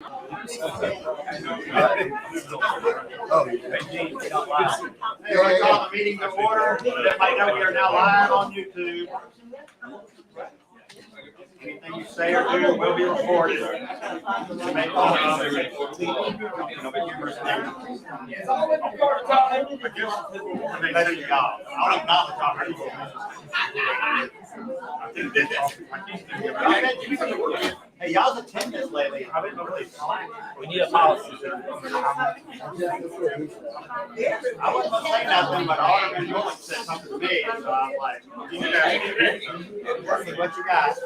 Hey, we're calling the meeting to order. Everybody know we are now live on YouTube. Anything you say or do will be recorded. You may call it on Hey, y'all's attendance lately. I've been really slacking. We need a policy. I wasn't gonna say nothing, but Alderman York said something to me, so I'm like, you guys, what you got?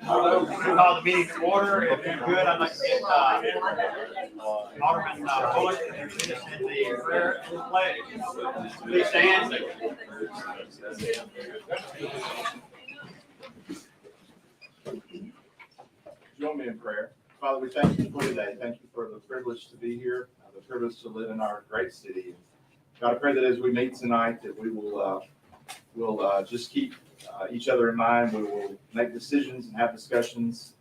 Call the meeting to order. If you're good, I'd like to get Alderman Bullock to lead us in the prayer and pledge. Please stand. Join me in prayer. Father, we thank you for today. Thank you for the privilege to be here, the privilege to live in our great city. God, I pray that as we meet tonight, that we will just keep each other in mind. We will make decisions and have discussions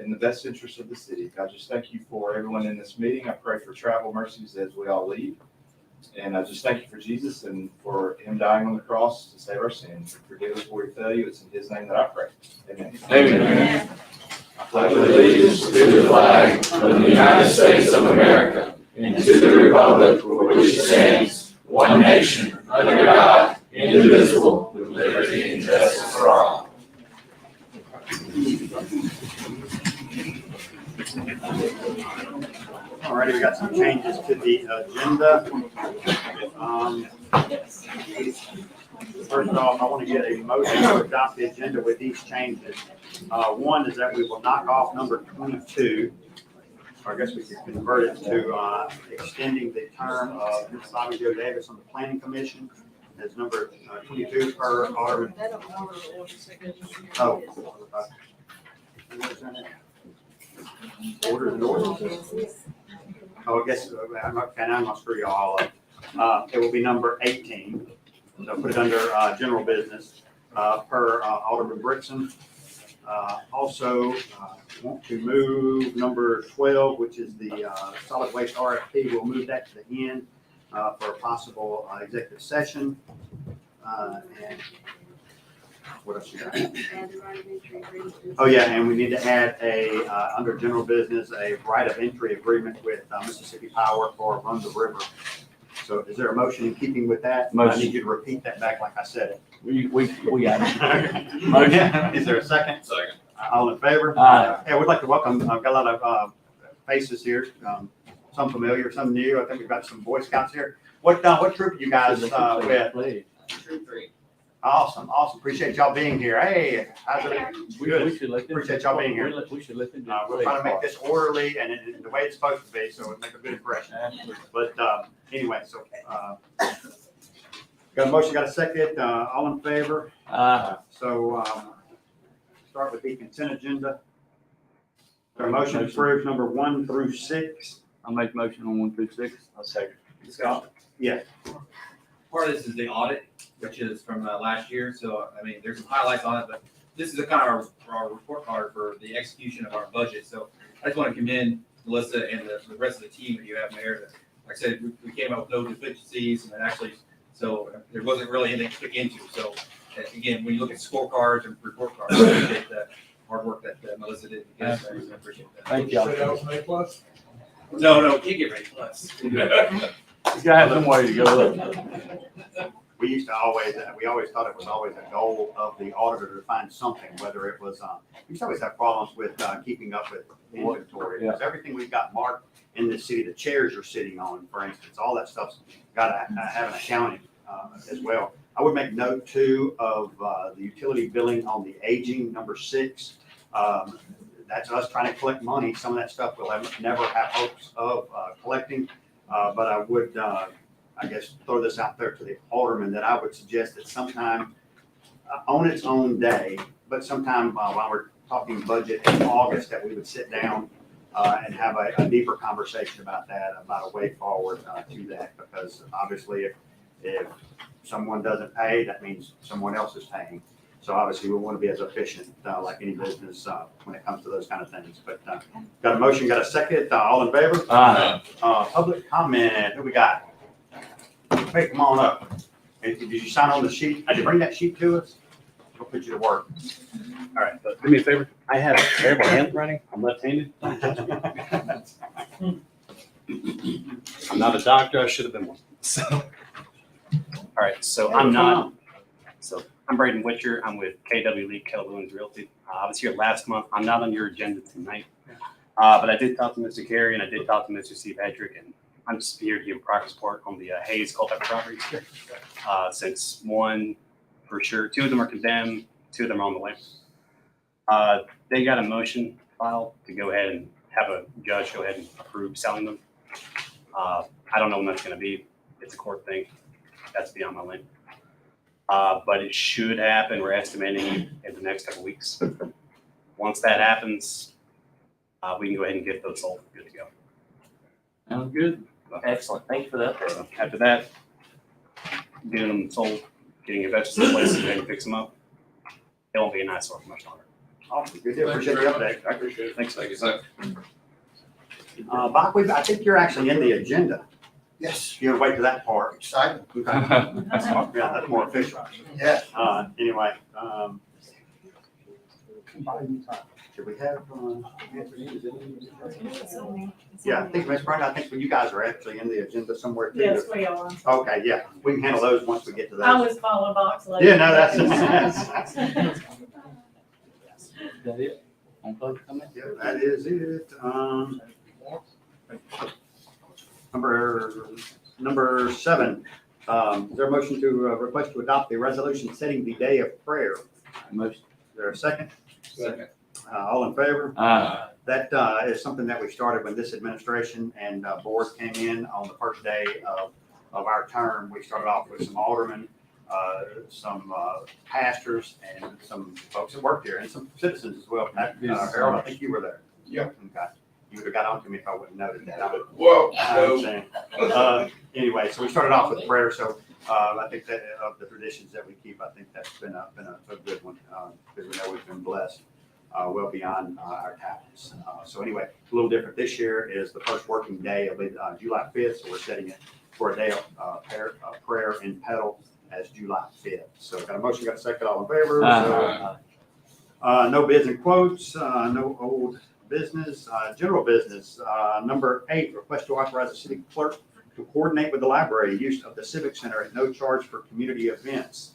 in the best interest of the city. God, just thank you for everyone in this meeting. I pray for travel mercies as we all leave. And I just thank you for Jesus and for him dying on the cross to save our sins. Forgive us where we fail you. It's in his name that I pray. Amen. Amen. I pledge allegiance to the flag of the United States of America and to the republic for which it stands, one nation, under God, indivisible, with liberty and justice for all. All righty, we got some changes to the agenda. First off, I want to get a motion to adopt the agenda with these changes. One is that we will knock off number 22. Or I guess we could convert it to extending the term of Ms. Bobby Jo Davis on the Planning Commission as number 22 per Alderman. Orders and ordinances. Oh, I guess, I'm gonna screw you all up. It will be number 18. So put it under general business per Alderman Brickson. Also, want to move number 12, which is the solid waste RFP. We'll move that to the end for a possible executive session. And what else you got? Oh, yeah, and we need to add a, under general business, a right of entry agreement with Mississippi Power for Run the River. So is there a motion in keeping with that? Motion. I need you to repeat that back like I said it. We got it. Motion. Is there a second? Second. All in favor? Aye. Yeah, we'd like to welcome, I've got a lot of faces here, some familiar, some new. I think we've got some Boy Scouts here. What troop are you guys with? Troop 3. Awesome. Appreciate y'all being here. Hey, how's it? We should let them. Appreciate y'all being here. We should let them. We're trying to make this orderly and in the way it's supposed to be, so it make a good impression. But anyway, so got a motion, got a second. All in favor? So start with the consent agenda. Got a motion to approve number 1 through 6. I'll make motion on 1 through 6. I'll second. Discussion. Yeah. Part of this is the audit, which is from last year. So, I mean, there's some highlights on it, but this is a kind of our report card for the execution of our budget. So I just want to commend Melissa and the rest of the team that you have there. Like I said, we came up with no deficiencies and actually, so there wasn't really anything to pick into. So again, when you look at scorecards and report cards, you get the hard work that Melissa did. Yes, I appreciate that. Thank you. No, can't get ready plus. You gotta have some way to go up. We used to always, we always thought it was always a goal of the auditor to find something, whether it was, we used to always have problems with keeping up with inventory. Because everything we've got marked in the city, the chairs you're sitting on, for instance, all that stuff's got to have an accounting as well. I would make note too of the utility billing on the aging, number 6. That's us trying to collect money. Some of that stuff we'll never have hopes of collecting. But I would, I guess, throw this out there to the alderman that I would suggest that sometime on its own day, but sometime while we're talking budget in August, that we would sit down and have a deeper conversation about that, about a way forward to that. Because obviously if someone doesn't pay, that means someone else is paying. So obviously, we want to be as efficient, like any business, when it comes to those kind of things. But, got a motion, got a second, all in favor? Aye. Public comment, who we got? Hey, come on up. Hey, did you sign on the sheet? Did you bring that sheet to us? We'll put you to work. All right, but do me a favor. I have terrible handwriting. I'm left-handed. Don't touch me. I'm not a doctor. I should have been one. So, all right. So I'm Braden Witcher. I'm with KW Lee Keller Williams Realty. I was here last month. I'm not on your agenda tonight, but I did talk to Mr. Carey and I did talk to Mr. C. Patrick, and I'm just here to give a progress report on the Hayes Culpeper properties. Since one, for sure, two of them are condemned, two of them are on the way. They got a motion filed to go ahead and have a judge go ahead and approve selling them. I don't know when that's going to be. It's a court thing. That's beyond my lane. But it should happen. We're estimating in the next couple weeks. Once that happens, we can go ahead and get those sold. Good to go. Sounds good. Excellent. Thank you for that. So after that, getting them sold, getting investors in place, and then fix them up. It won't be a nice for much longer. Awesome, good deal. Appreciate the update. I appreciate it. Thanks. Thank you, sir. Bach, I think you're actually in the agenda. Yes, You wait to that part. exciting. Okay. Yeah, that's more official. Yeah. Anyway, should we have, yeah, I think, Ms. Brenda, I think you guys are actually in the agenda somewhere too. Yes, we are. Okay, yeah, we can handle those once we get to I those. was following box later. Yeah, no, that's. Is that it? On public comment? Yeah, that is it. Number 7, is there a motion to request to adopt the resolution setting the day of prayer? Motion. Is there a second? Second. All in favor? Aye. That is something that we started when this administration and board came in on the first day of our term. We started off with some aldermen, some pastors, and some folks that worked here, and some citizens as well. Harold, I think you were there. Yeah. Okay. You would have got on to me if I wouldn't noted that. Whoa. I understand. Anyway, so we started off with prayer. So I think that of the traditions that we keep, I think that's been a good one because we know we've been blessed well beyond our talents. So anyway, a little different this year is the first working day of July 5th. So we're setting it for a day of prayer in Petal as July 5th. So got a motion, got a second, all in favor? Aye. No bids and quotes, no old business, general business. Number 8, request to authorize the city clerk to coordinate with the library use of the Civic Center at no charge for community events.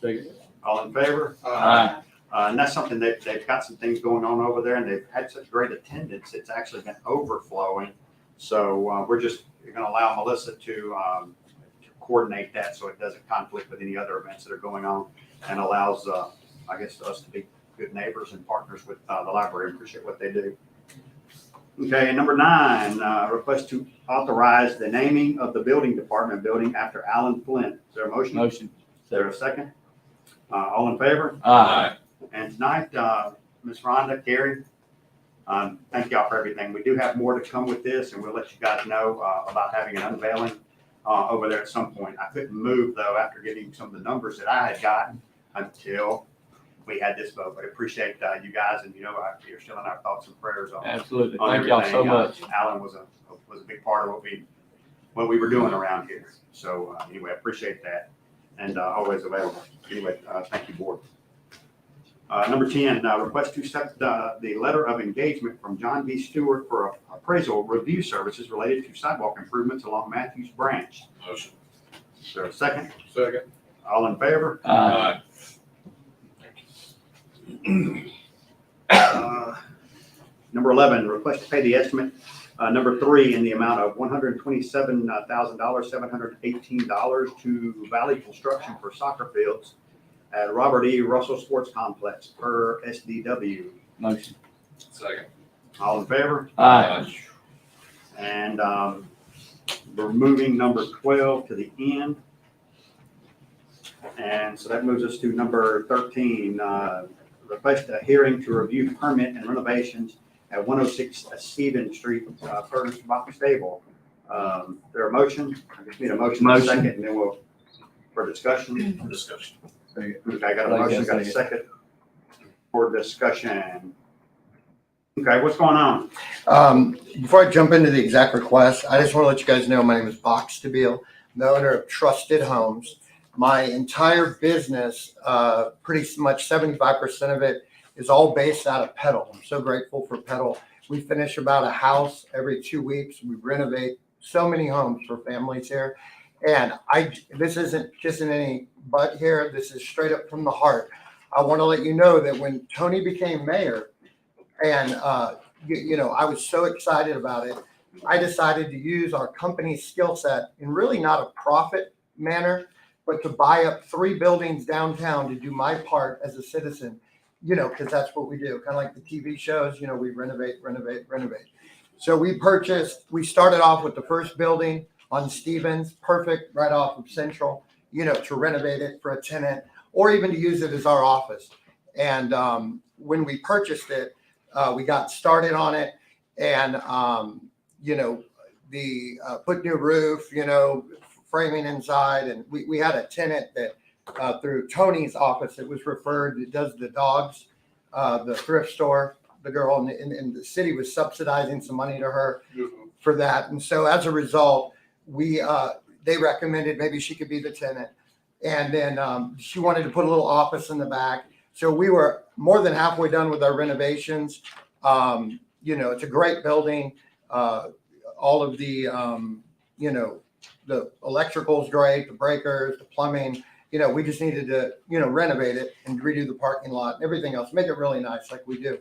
Second. All in favor? Aye. And that's something that they've got some things going on over there, and they've had such great attendance. It's actually been overflowing. So we're going to allow Melissa to coordinate that so it doesn't conflict with any other events that are going on, and allows, I guess, us to be good neighbors and partners with the library and appreciate what they do. Okay, number 9, request to authorize the naming of the building department building after Alan Flint. Is there a motion? Motion. Is there a second? All in favor? Aye. And tonight, Ms. Rhonda, Carrie, thank y'all for everything. We do have more to come with this, and we'll let you guys know about having an unveiling over there at some point. I couldn't move, though, after getting some of the numbers that I had gotten until we had this vote. But I appreciate you guys, and you're still in our thoughts and prayers on Absolutely. on Thank y'all so everything. much. Alan was a big part of what we were doing around here. So anyway, I appreciate that, and always available. Anyway, thank you, board. Number 10, request to accept the letter of engagement from John B. Stewart for appraisal review services related to sidewalk improvements along Matthews Branch. Motion. Is there a second? Second. All in favor? Aye. Number 11, request to pay the estimate, number 3, in the amount of $127,718 to Valley Construction for soccer fields at Robert E. Russell Sports Complex per SDW. Motion. Second. All in favor? Aye. And we're moving number 12 to the end. And so that moves us to number 13, request a hearing to review permit and renovations at 106 Stephen Street, Furnace Box Stable. There a motion? I just need a motion, and a Motion. second, and then we'll, for discussion. Discussion. Okay, I got a motion, got a second for discussion. Okay, what's going on? Before I jump into the exact request, I just want to let you guys know my name is Box Stabile, the owner of Trusted Homes. My entire business, pretty much 75% of it is all based out of Petal. I'm so grateful for Petal. We finish about a house every 2 weeks. We renovate so many homes for families here. And this isn't just in any butt here. This is straight up from the heart. I want to let you know that when Tony became mayor, and I was so excited about it, I decided to use our company's skill set in really not a profit manner, but to buy up 3 buildings downtown to do my part as a citizen, because that's what we do. Kind of like the TV shows, we renovate. So we started off with the first building on Stevens, perfect, right off of Central, to renovate it for a tenant or even to use it as our office. And when we purchased it, we got started on it and, put new roof, framing inside. And we had a tenant that through Tony's office, it was referred, it does the dogs, the thrift store, the girl in the city was subsidizing some money to her for that. And so as a result, they recommended maybe she could be the tenant. And then she wanted to put a little office in the back. So we were more than halfway done with our renovations. It's a great building. All of the, the electrical is great, the breakers, the plumbing. We just needed to, renovate it and redo the parking lot and everything else, make it really nice like we do.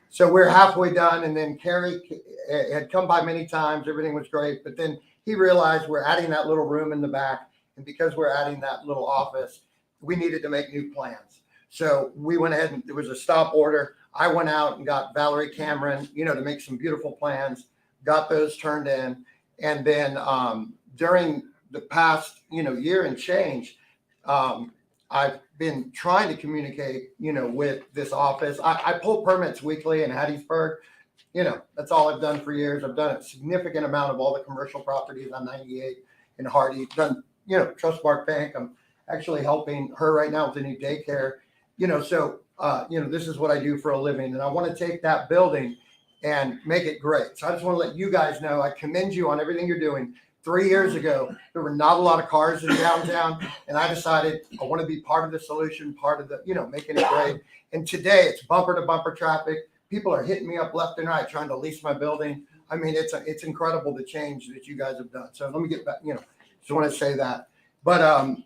So we're halfway done. And then Kerry had come by many times. Everything was great. But then he realized we're adding that little room in the back. And because we're adding that little office, we needed to make new plans. So we went ahead and there was a stop order. I went out and got Valerie Cameron, to make some beautiful plans, got those turned in. And then during the past, year and change, I've been trying to communicate, with this office. I pull permits weekly in Hattiesburg. That's all I've done for years. I've done a significant amount of all the commercial properties on 98 in Hardy. Done, Trustmark Bank. I'm actually helping her right now with a new daycare. This is what I do for a living. And I want to take that building and make it great. So I just want to let you guys know, I commend you on everything you're doing. 3 years ago, there were not a lot of cars in downtown. And I decided I want to be part of the solution, part of the, making it great. And today it's bumper to bumper traffic. People are hitting me up left and right, trying to lease my building. I mean, it's incredible the change that you guys have done. So let me get back, just want to say that. But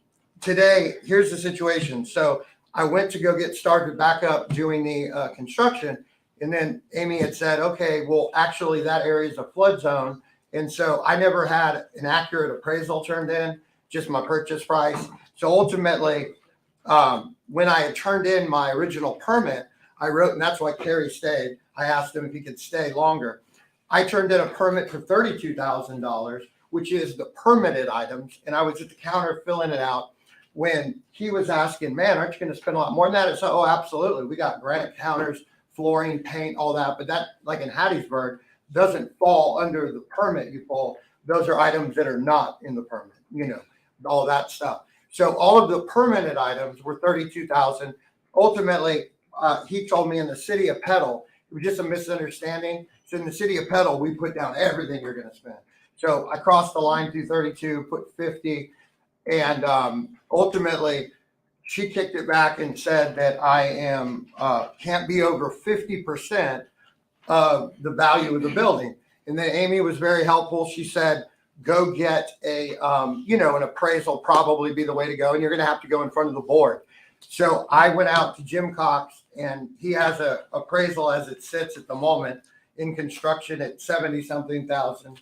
today, here's the situation. So I went to go get started back up doing the construction. And then Amy had said, okay, well, actually that area is a flood zone. And so I never had an accurate appraisal turned in, just my purchase price. So ultimately, when I had turned in my original permit, I wrote, and that's why Kerry stayed. I asked him if he could stay longer. I turned in a permit for $32,000, which is the permitted items. And I was at the counter filling it out when he was asking, man, aren't you going to spend a lot more than that? It's like, oh, absolutely. We got granite counters, flooring, paint, all that. But that, like in Hattiesburg, doesn't fall under the permit you pull. Those are items that are not in the permit, all that stuff. So all of the permitted items were $32,000. Ultimately, he told me in the city of Petal, it was just a misunderstanding. So in the city of Petal, we put down everything you're going to spend. So I crossed the line through 32, put 50. And ultimately, she kicked it back and said that I am can't be over 50% of the value of the building. And then Amy was very helpful. She said, go get an appraisal, probably be the way to go. And you're going to have to go in front of the board. So I went out to Jim Cox, and he has a appraisal as it sits at the moment in construction at 70-something thousand.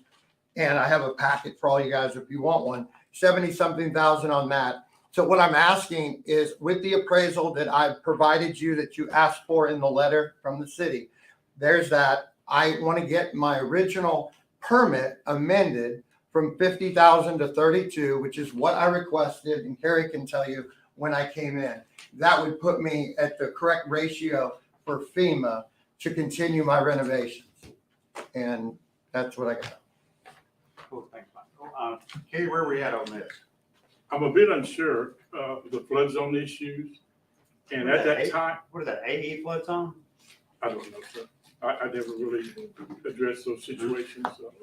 And I have a packet for all you guys if you want one, 70-something thousand on that. So what I'm asking is, with the appraisal that I've provided you, that you asked for in the letter from the city, there's that. I want to get my original permit amended from 50,000 to 32, which is what I requested. And Kerry can tell you when I came in. That would put me at the correct ratio for FEMA to continue my renovations. And that's what I got. Cool, thanks, Michael. Katie, where are we at on this? I'm a bit unsure of the flood zone issues. And at that time, What is that, AE flood zone? I don't know, sir. I never really addressed those situations. So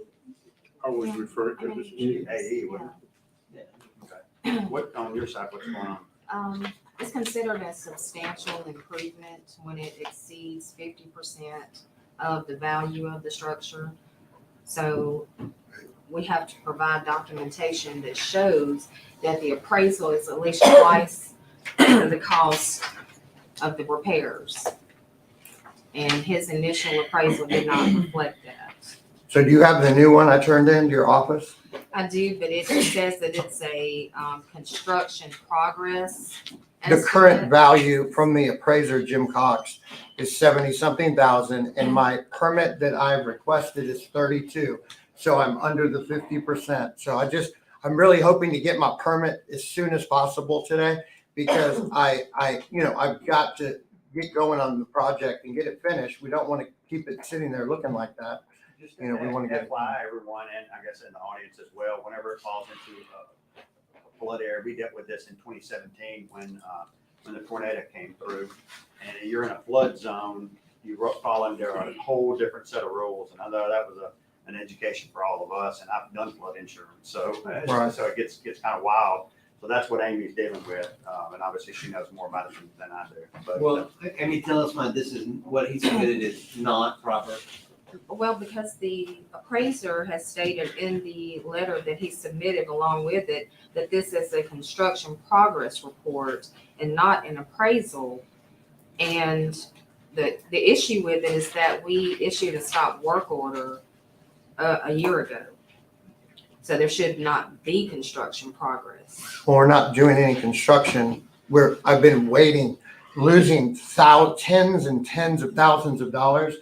I always refer it to this. AE, what? Okay. What, on your side, what's going on? It's considered a substantial improvement when it exceeds 50% of the value of the structure. So we have to provide documentation that shows that the appraisal is at least twice the cost of the repairs. And his initial appraisal did not reflect that. So do you have the new one I turned in to your office? I do, but it says that it's a construction progress. The current estimate. value from the appraiser, Jim Cox, is 70-something thousand, and my permit that I've requested is 32. So I'm under the 50%. So I'm really hoping to get my permit as soon as possible today, because I've got to get going on the project and get it finished. We don't want to keep it sitting there looking like that. Just You know, we wanna get it- FYI, everyone, and I guess in the audience as well, whenever it falls into a flood area, we dealt with this in 2017 when the tornado came through. And you're in a flood zone, you fall under a whole different set of rules. And I know that was an education for all of us, and I've done flood insurance, so Right. so it gets kind of wild. So that's what Amy's dealing with, and obviously she knows more about it than I do. But Well, Amy, tell us why this is, what he submitted is not proper. Well, because the appraiser has stated in the letter that he submitted along with it, that this is a construction progress report and not an appraisal. And the issue with it is that we issued a stop work order a year ago. So there should not be construction progress. When we're not doing any construction, I've been waiting, losing tens and tens of thousands of dollars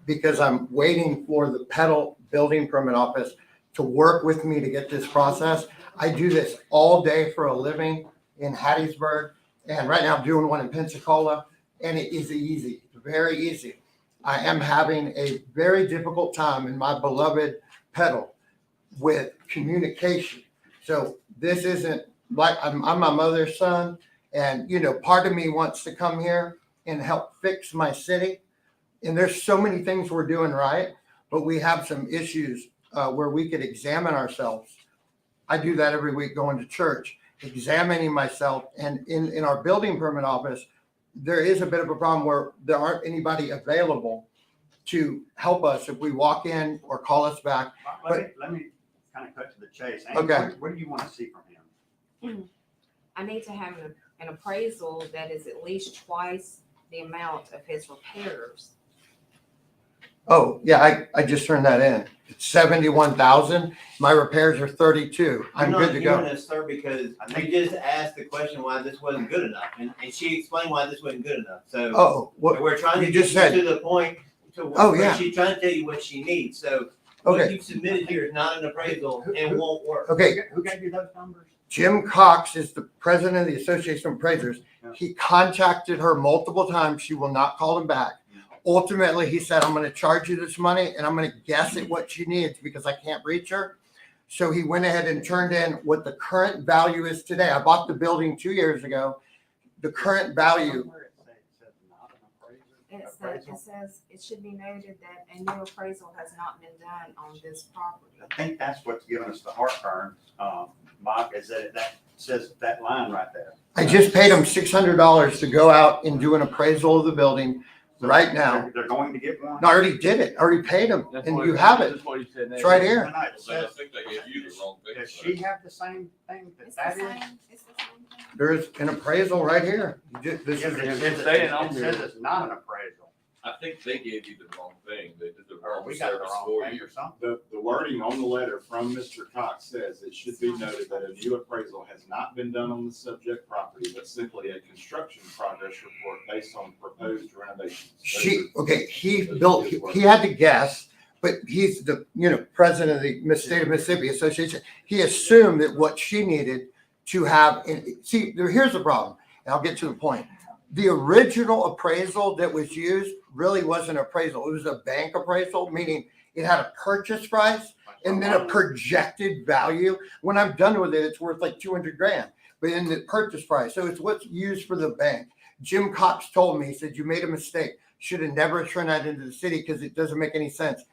because I'm waiting for the Petal Building Permit Office to work with me to get this process. I do this all day for a living in Hattiesburg, and right now I'm doing one in Pensacola, and it is easy, very easy. I am having a very difficult time in my beloved Petal with communication. So this isn't like, I'm my mother's son, and part of me wants to come here and help fix my city. And there's so many things we're doing right, but we have some issues where we could examine ourselves. I do that every week going to church, examining myself. And in our building permit office, there is a bit of a problem where there aren't anybody available to help us if we walk in or call us back. let me kind of cut to the chase. Amy, Okay. what do you want to see from him? I need to have an appraisal that is at least twice the amount of his repairs. Oh, yeah, I just turned that in. It's 71,000. My repairs are 32. I'm good to You're not go. hearing us, sir, because we just asked the question why this wasn't good enough, and she explained why this wasn't good enough. So Oh, what? we're trying to you get just you said- to the point to Oh, where yeah. she's trying to tell you what she needs. So what Okay, you've submitted here is not an appraisal and won't work. okay. Who gave you those numbers? Jim Cox is the president of the Association of Appraisers. He contacted her multiple times. She will not call him back. Ultimately, he said, I'm going to charge you this money and I'm going to guess at what she needs because I can't reach her. So he went ahead and turned in what the current value is today. I bought the building 2 years ago. The current value, Somewhere it says not an appraisal. It says, it should be noted that a new appraisal has not been done on this property. I think that's what's giving us the heartburn, Mike, is that says that line right there. I just paid him $600 to go out and do an appraisal of the building right now. They're going to get one. No, I already did it. I already paid him That's and what you have it. That's what he said. It's right here. No, no, it So I says- think they gave you the wrong thing. Does she have the same thing It's that the that is? same, it's the same thing. There's an appraisal right here. This Yeah, is but it It's says saying on it here. says it's not an appraisal. I think they gave you the wrong thing. They did the Or wrong we got the service wrong for thing you. or something. The wording on the letter from Mr. Cox says it should be noted that a new appraisal has not been done on the subject property, but simply a construction progress report based on proposed renovations. he had to guess, but he's the, president of the state of Mississippi Association. He assumed that what she needed to have, and see, here's the problem, and I'll get to the point. The original appraisal that was used really wasn't appraisal. It was a bank appraisal, meaning it had a purchase price and then a projected value. When I'm done with it, it's worth like 200 grand. but in the purchase price. So it's what's used for the bank. Jim Cox told me, he said, you made a mistake. Should have never turned that into the city because it doesn't make any sense.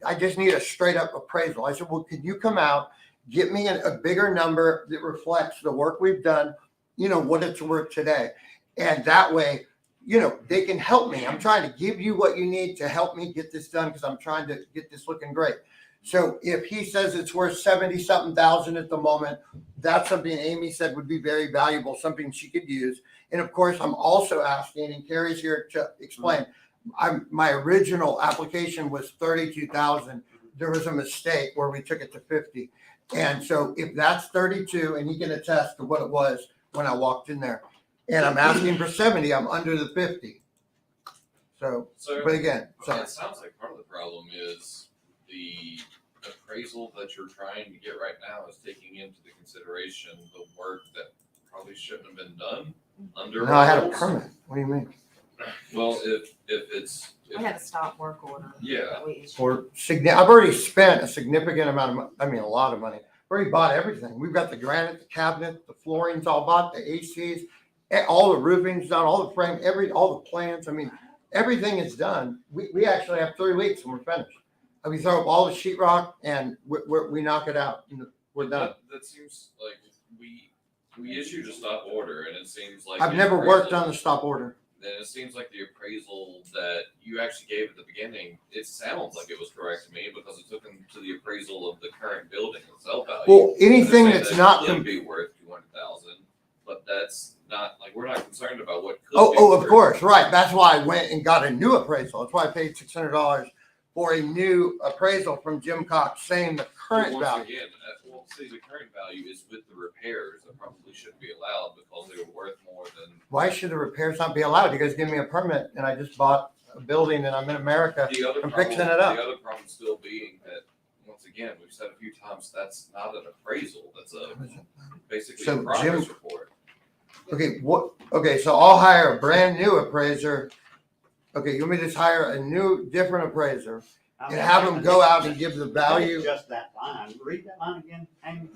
I just need a straight up appraisal. I said, well, could you come out, get me a bigger number that reflects the work we've done, you know, what it's worth today. And that way, you know, they can help me. I'm trying to give you what you need to help me get this done because I'm trying to get this looking great. So if he says it's worth 70-something thousand at the moment, that's something Amy said would be very valuable, something she could use. And of course, I'm also asking, and Carrie's here to explain, my original application was 32,000. There was a mistake where we took it to 50. And so if that's 32, and he can attest to what it was when I walked in there, and I'm asking for 70, I'm under the 50. So, So, but again, sorry. it sounds like part of the problem is the appraisal that you're trying to get right now is taking into the consideration the work that probably shouldn't have been done under. No, I had a rules. permit. What do you mean? Well, if it's, We had a stop work order. yeah, that we issued. For I've already spent a significant amount of money. I mean, a lot of money. Already bought everything. We've got the granite, the cabinet, the flooring's all bought, the ACs, all the roofing's done, all the frame, all the plans. I mean, everything is done. We actually have 3 weeks and we're finished. And we throw up all the sheetrock and we knock it out. And we're done. that seems like we issued a stop order and it seems like. I've the never worked appraisal- on the stop order. Then it seems like the appraisal that you actually gave at the beginning, it sounds like it was correct to me because it took them to the appraisal of the current building itself value. Well, anything To say that's that not, it could be worth 200,000, but that's not, like, we're not concerned about what could be. oh, of worth. course, right. That's why I went and got a new appraisal. That's why I paid $600 for a new appraisal from Jim Cox saying the But current once value. again, well, see, the current value is with the repairs that probably shouldn't be allowed because they were worth more than. Why should the repairs not be allowed? You guys give me a permit and I just bought a building and I'm in America. The other I'm problem, fixing it up. the other problem still being that, once again, we've said a few times, that's not an appraisal, that's basically So a progress Jim- report. Okay, so I'll hire a brand new appraiser. Okay, you want me to just hire a new, different appraiser and have him go out and give the value? Just that line. Read that line again, Amy.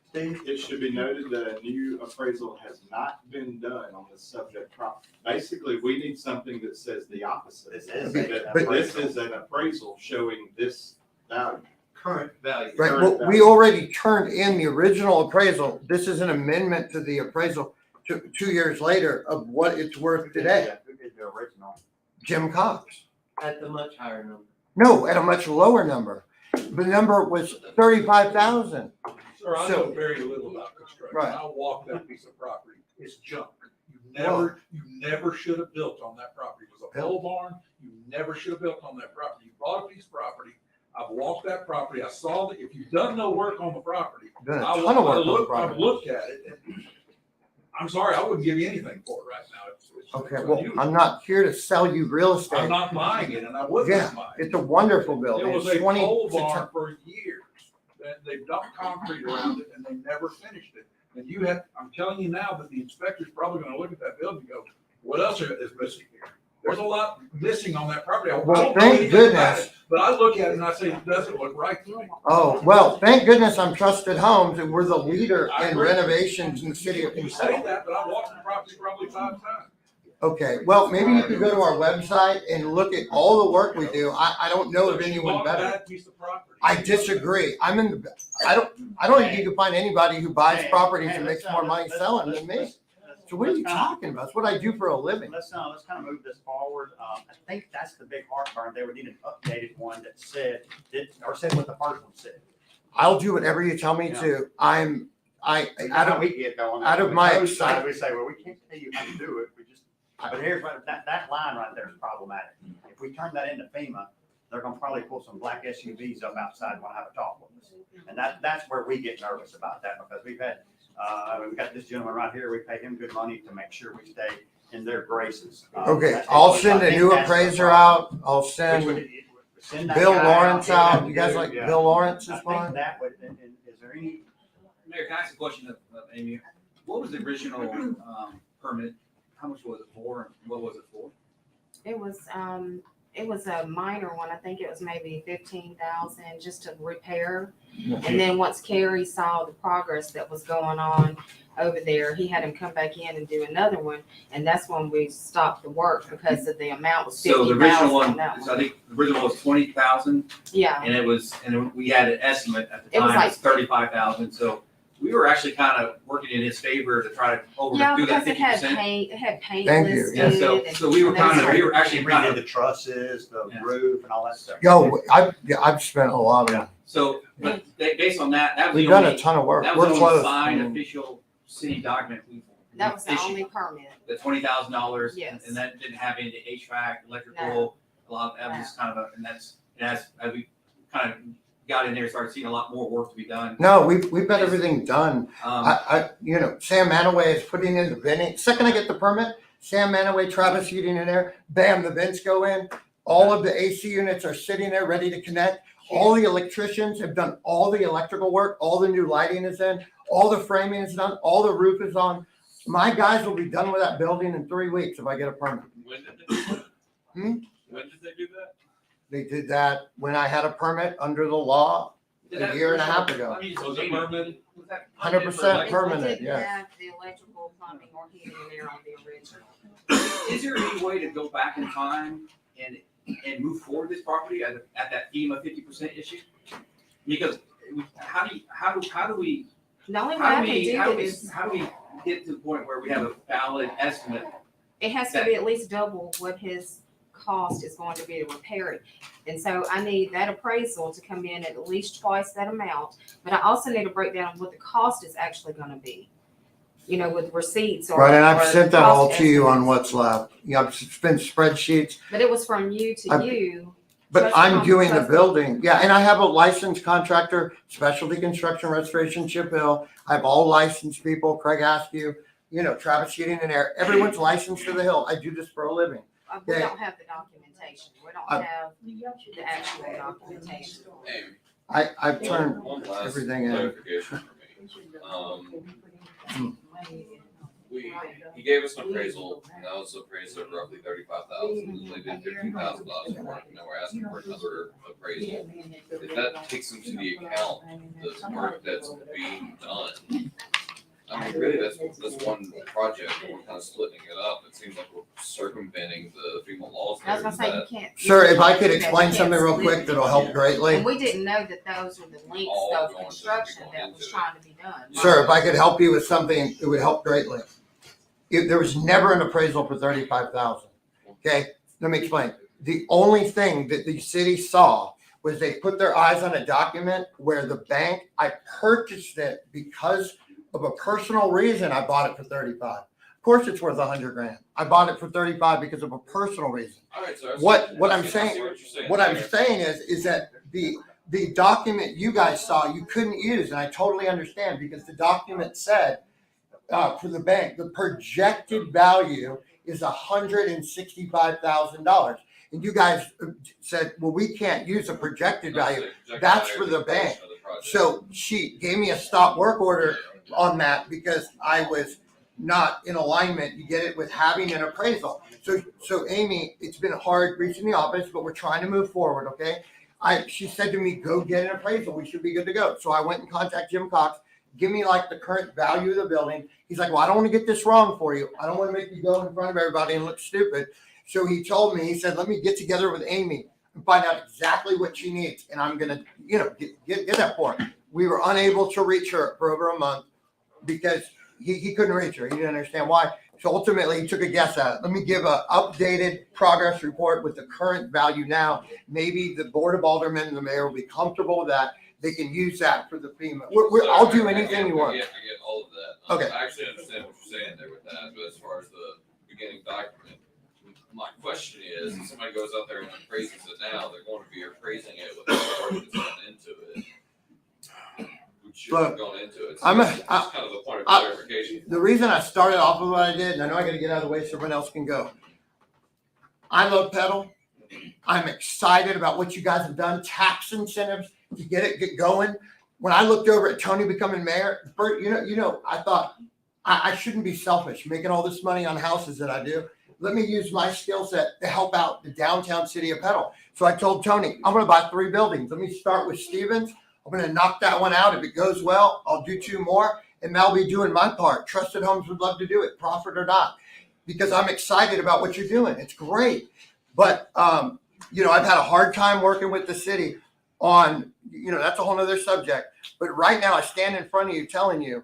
Steve? It should be noted that a new appraisal has not been done on the subject property. Basically, we need something that says the opposite. This is Okay, an but This appraisal. is an appraisal showing this value. Current value. Right, current well, we value. already turned in the original appraisal. This is an amendment to the appraisal 2 years later of what it's worth today. Who did the original? Jim Cox. At the much higher number. No, at a much lower number. The number was 35,000. Sir, I So- know very little about construction. Right. I walked that piece of property. It's junk. You never should have built on that property. It was a pole barn. You never should have built on that property. You bought a piece of property. I've walked that property. I saw that if you've done no work on the property, Done a I ton of work on the I've property. looked at it. And I'm sorry, I wouldn't give you anything for it right now. It's Okay, well, unusual. I'm not here to sell you real I'm estate. not buying it and I wouldn't Yeah, buy it. it's a wonderful It building. was It's a 20 pole barn for years. And they've dumped concrete around it and they never finished it. And I'm telling you now that the inspector's probably gonna look at that building and go, what else is missing here? There's a lot missing on that property. I Well, don't know thank anything about goodness. it, but I look at it and I say, it doesn't look right to me. Oh, well, thank goodness I'm Trusted Homes and we're the leader I in agree. renovations in the city of You East. say that, but I walked the property probably 5 times. Okay, well, maybe you could go to our website and look at all the work we do. I don't know of But you anyone bought a better. bad piece of property. I disagree. I don't think you can find anybody who buys Hey, properties hey, and let's, makes more money let's- selling let's- than me. let's- So what are you let's kinda- talking about? It's what I do for a living. Let's kind of move this forward. I think that's the big heartburn. They would need an updated one that said what the first one said. I'll do whatever you tell me to. I How don't, we get going. out of On the my code side, excite- we say, well, we can't tell you how to do it. We just, but here's what, that line right there is problematic. If we turn that into FEMA, they're gonna probably pull some black SUVs up outside and wanna have a talk with us. And that's where we get nervous about that because we've got this gentleman right here. We pay him good money to make sure we stay in their graces. okay, That's- I'll I send a think new that's the appraiser problem. out. I'll Which send would- send that Bill guy Lawrence get him out. to You guys do- like yeah. Bill Lawrence I is think fine? that would, and is there any, Mayor, can I ask a question of Amy? What was the original permit? How much was it for and what was it for? It was, It was a minor one. I think it was maybe 15,000 just to repair. And then once Kerry saw the progress that was going on over there, he had him come back in and do another one. And that's when we stopped the work because of the amount was So the original 50,000 one, on that so I one. think the original was 20,000, Yeah, and we had an estimate at the It was time, like- it's 35,000, so we were actually kind of working in his favor to try to yeah, overdo that because it had 50%. paint, it had paint Thank you. listed. Yeah, so, and- so we were and there was kind of, we like- were actually kind Redid of, the trusses, the Yeah. roof and all that stuff. Yo, I've spent a lot of, so, but based on that, that was we've the done a only, ton of work. that We're was the only close. signed official city document we That was the issued. only permit. The $20,000. Yes. And that didn't have any HVAC, electrical, a lot, that was just kind of a, and that's, as we kind of got in there, started seeing a lot more work to be done. No, we've got everything done. Um, Sam Manaway is putting in the venting. Second I get the permit, Sam Manaway, Travis Heating in there, bam, the vents go in. All of the AC units are sitting there ready to connect. All the electricians have done all the electrical work, all the new lighting is in, all the framing is done, all the roof is on. My guys will be done with that building in 3 weeks if I get a permit. When did they do that? When did they do that? They did that when I had a permit under the law a year and a half ago. I mean, Was it permitted? was that 100% We permanent, didn't yeah. have the electrical, plumbing, or heating in there on the original. Is there any way to go back in time and move forward this property at that FEMA 50% issue? Because how do we The only way I can do it is, how do we get to the point where we have a valid estimate? it has to be at least double what his cost is going to be to repair it. And so I need that appraisal to come in at least twice that amount, but I also need a breakdown of what the cost is actually gonna be. You know, with receipts or. Right, and I've or sent that all cost to you on estimates. what's left. I've spent spreadsheets, But it was from you to I've- you. but Trust I'm fund, doing the trust fund. building. Yeah, and I have a licensed contractor, Specialty Construction Restoration Chip Hill. I have all licensed people, Craig Askew, Travis Heating and Air. Everyone's licensed to the Hill. I do this for a living. We Okay. don't have the documentation. We don't I- have the actual documentation. I've turned One last everything in. clarification for me. He gave us an appraisal, and that was appraised at roughly 35,000, they did $15,000 of work, and now we're asking for another appraisal. If that takes into the account the work that's being done, I mean, really, that's one project, we're kind of splitting it up, it seems like we're circumventing the FEMA laws. I was gonna say, you That can't. Sir, if I could you explain can't something real split quick it. that'll help greatly. And we didn't know that those were the links All of going to construction be that going was into trying to be done. Sir, if I could help you with something, it would help greatly. There was never an appraisal for 35,000. Okay, let me explain. The only thing that the city saw was they put their eyes on a document where the bank, I purchased it because of a personal reason. I bought it for 35. Of course, it's worth 100 grand. I bought it for 35 because of a personal reason. All right, so I see- What I'm I see saying- what you're saying What I'm there. saying is that the document you guys saw, you couldn't use, and I totally understand, because the document said, for the bank, the projected value is $165,000. And you guys said, well, we can't use a projected value. That's for the bank. So she gave me a stop work order on that because I was not in alignment, you get it, with having an appraisal. So Amy, it's been hard reaching the office, but we're trying to move forward, okay? She said to me, go get an appraisal, we should be good to go. So I went and contacted Jim Cox, give me like the current value of the building. He's like, well, I don't want to get this wrong for you. I don't want to make you go in front of everybody and look stupid. So he told me, he said, let me get together with Amy and find out exactly what she needs. And I'm going to, get that for her. We were unable to reach her for over a month because he couldn't reach her. He didn't understand why. So ultimately he took a guess at it. Let me give an updated progress report with the current value now. Maybe the Board of Aldermen and the mayor will be comfortable with that. They can use that for the FEMA. I'll do anything you want. I get all of that. Okay. I actually understand what you're saying there with that, but as far as the beginning document, my question is, if somebody goes out there and appraises it now, they're going to be appraising it with the work that's gone into it. Which should have gone into it. So it's kind of a point of clarification. The reason I started off with what I did, and I know I gotta get out of the way so everyone else can go. I love Pedal. I'm excited about what you guys have done, tax incentives to get going. When I looked over at Tony becoming mayor, I thought I shouldn't be selfish making all this money on houses that I do. let me use my skill set to help out the downtown city of Petal. So I told Tony, I'm gonna buy 3 buildings. Let me start with Stevens. I'm gonna knock that one out. If it goes well, I'll do 2 more, and I'll be doing my part. Trusted Homes would love to do it, profit or not, because I'm excited about what you're doing. It's great. But, you know, I've had a hard time working with the city on, you know, that's a whole nother subject. But right now I stand in front of you telling you,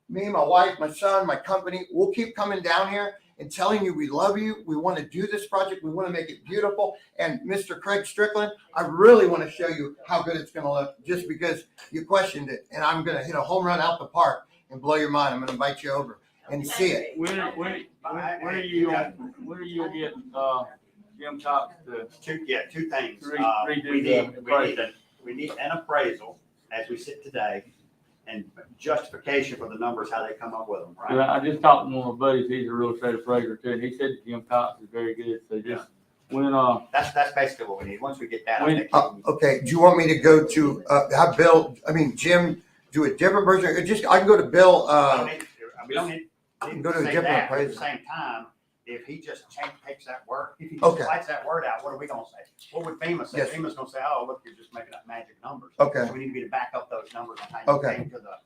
me, my wife, my son, my company, we'll keep coming down here and telling you we love you. We want to do this project. We want to make it beautiful. And Mr. Craig Strickland, I really want to show you how good it's going to look just because you questioned it. And I'm going to hit a home run out the park and blow your mind. I'm going to invite you over and see it. When are you get, Jim Cox to Two things. redo We need an appraisal as we sit today and justification for the numbers, how they come up with them, right? I just talked to one of my buddies, he's a real estate appraiser too, and he said Jim Cox is very good, so just, when, That's basically what we need. Once we get that, I When- think. we can- Okay, do you want me to go to, have Jim do a different version? Or just, I can go to Bill, We don't need go to a say different that, but at the appraiser. same time, if he just takes that word, if he Okay. just writes that word out, what are we gonna say? What would FEMA say? Yes. FEMA's gonna say, oh, look, you're just making up magic numbers. Okay. So we need to be to back up those numbers and how you Okay. came to the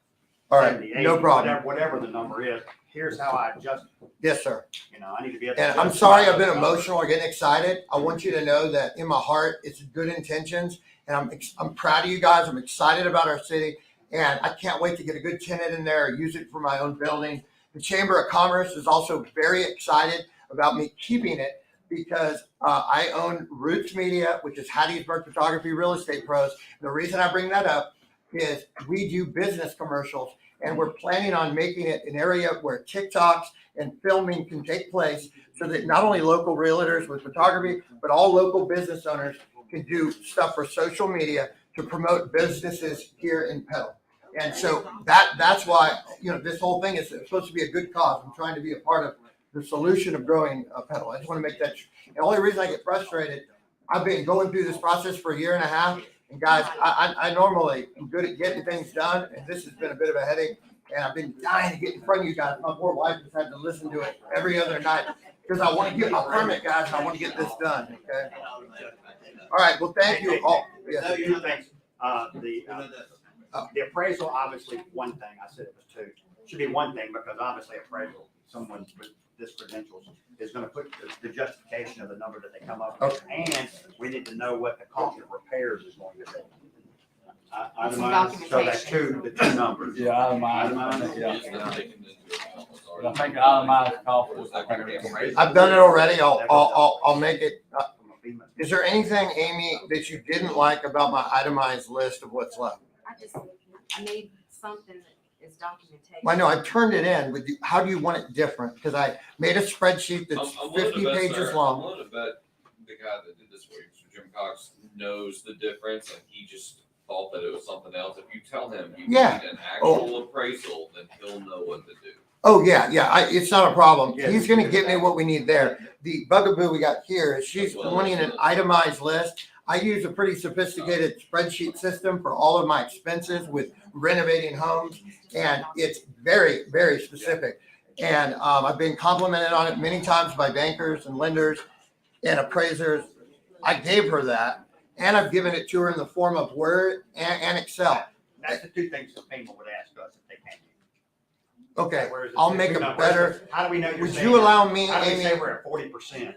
All right, 70, 80, no problem. whatever the number is. Here's how I adjust, Yes, sir. I need to be able to. And I'm sorry I've been emotional or getting excited. I want you to know that in my heart, it's good intentions. And I'm proud of you guys. I'm excited about our city. And I can't wait to get a good tenant in there, use it for my own building. The Chamber of Commerce is also very excited about me keeping it because I own Roots Media, which is Hattiesburg Photography Real Estate Pros. And the reason I bring that up is we do business commercials and we're planning on making it an area where TikToks and filming can take place so that not only local realtors with photography, but all local business owners can do stuff for social media to promote businesses here in Petal. And so that's why, this whole thing is supposed to be a good cause. I'm trying to be a part of the solution of growing Petal. I just want to make that. The only reason I get frustrated, I've been going through this process for 1.5 years. And guys, I normally am good at getting things done, and this has been a bit of a headache. And I've been dying to get in front of you guys. My poor wife has had to listen to it every other night because I want to get my permit, guys, and I want to get this done. Okay. All right. Well, thank you all. No, Yes. two things. The appraisal, obviously, one thing. I said it was two. Should be one thing because obviously appraisal, someone with this credentials is going to put the justification of the number that they come up with. And we need to know what the cost of repairs is going to be. So that's the two numbers. yeah, Itemized. I think the itemized cost was. I've done it already. I'll make it. Is there anything, Amy, that you didn't like about my itemized list of what's left? I need something that is documentation. I know I turned it in. How do you want it different? Because I made a spreadsheet that's I'm willing to 50 bet, pages sir, I'm long. willing to bet the guy that did this for you, Mr. Jim Cox, knows the difference and he just thought that it was something else. If you tell him you need Yeah. an actual appraisal, then he'll know what to do. Oh, yeah. It's not a problem. Yeah. He's going to give me what we need there. The bugaboo we got here is she's wanting an itemized list. I use a pretty sophisticated spreadsheet system for all of my expenses with renovating homes. And it's very, very specific. And I've been complimented on it many times by bankers and lenders and appraisers. I gave her that. And I've given it to her in the form of Word and Excel. That's the two things that FEMA would ask us if they can't. Okay, Where's the I'll two make a numbers? better, How do we know you're would saying you that? allow me, How do we say Amy? we're at 40%?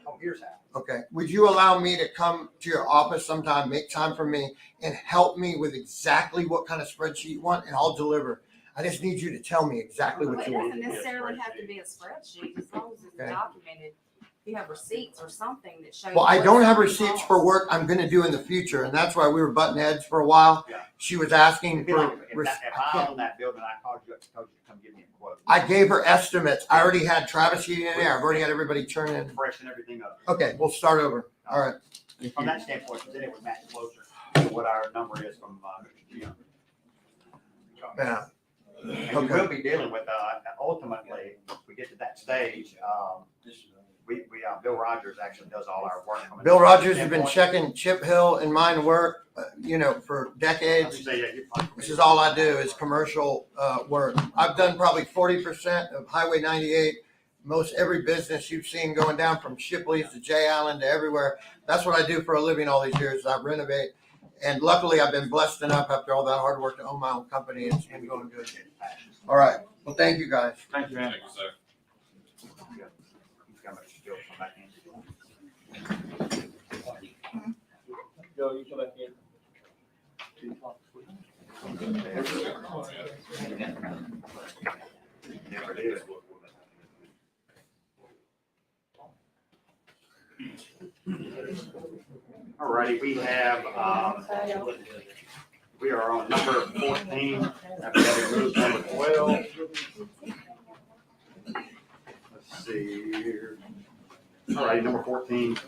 Oh, here's how. Okay, would you allow me to come to your office sometime, make time for me and help me with exactly what kind of spreadsheet you want and I'll deliver. I just need you to tell me exactly Well, what it you want. doesn't necessarily have to be a spreadsheet, as long as it's Okay. documented. If you have receipts or something that shows. Well, I what don't have something receipts costs. for work I'm gonna do in the future and that's why we were butting heads for a while. Yeah. She was asking It'd be for, like if I own that building, I called you up and told you to come give me a quote. I gave her estimates. I already had Travis Heating in there. I've already had everybody turn in. Freshen everything up. Okay, we'll start over. All right. From that standpoint, then it would match closer to what our number is from, Yeah. And we will be dealing with, ultimately, if we get to that stage, Bill Rogers actually does all our work. from a Bill Rogers has been standpoint. checking Chip Hill and mine work, for I would decades. say, yeah, you're fine. This is all I do is commercial work. I've done probably 40% of Highway 98 most every business you've seen going down from Shipley's to J Allen to everywhere. That's what I do for a living all these years. I renovate. And luckily, I've been blessed enough after all that hard work to own my own company. It's been going good. All right. Well, thank you, guys. Thank you, Andy. Thank you, sir. He's got my skill come back in. Joe, you come back in. Never did. All righty, we have, we are on number 14. After having moved number 12. Let's see here. All right, number 14.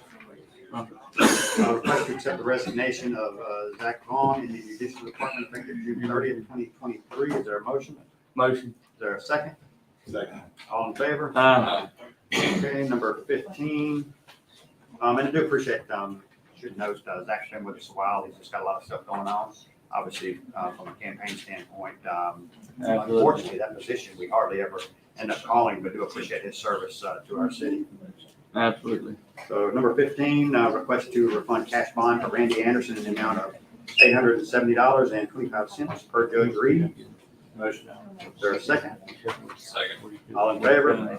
Request to accept the resignation of Zach Vaughn in the judicial department effective June 30th, 2023. Is there a motion? Motion. Is there a second? Second. All in favor? Aye. Okay, number 15. And I do appreciate, should note, Zach's been with us a while. He's just got a lot of stuff going on. Obviously, from a campaign standpoint, unfortunately, that position we hardly ever end up calling, but do appreciate his service to our city. Absolutely. So number 15, request to refund cash bond for Randy Anderson in the amount of $870.25 per Judge Reed. Motion. Is there a second? Second. All in favor?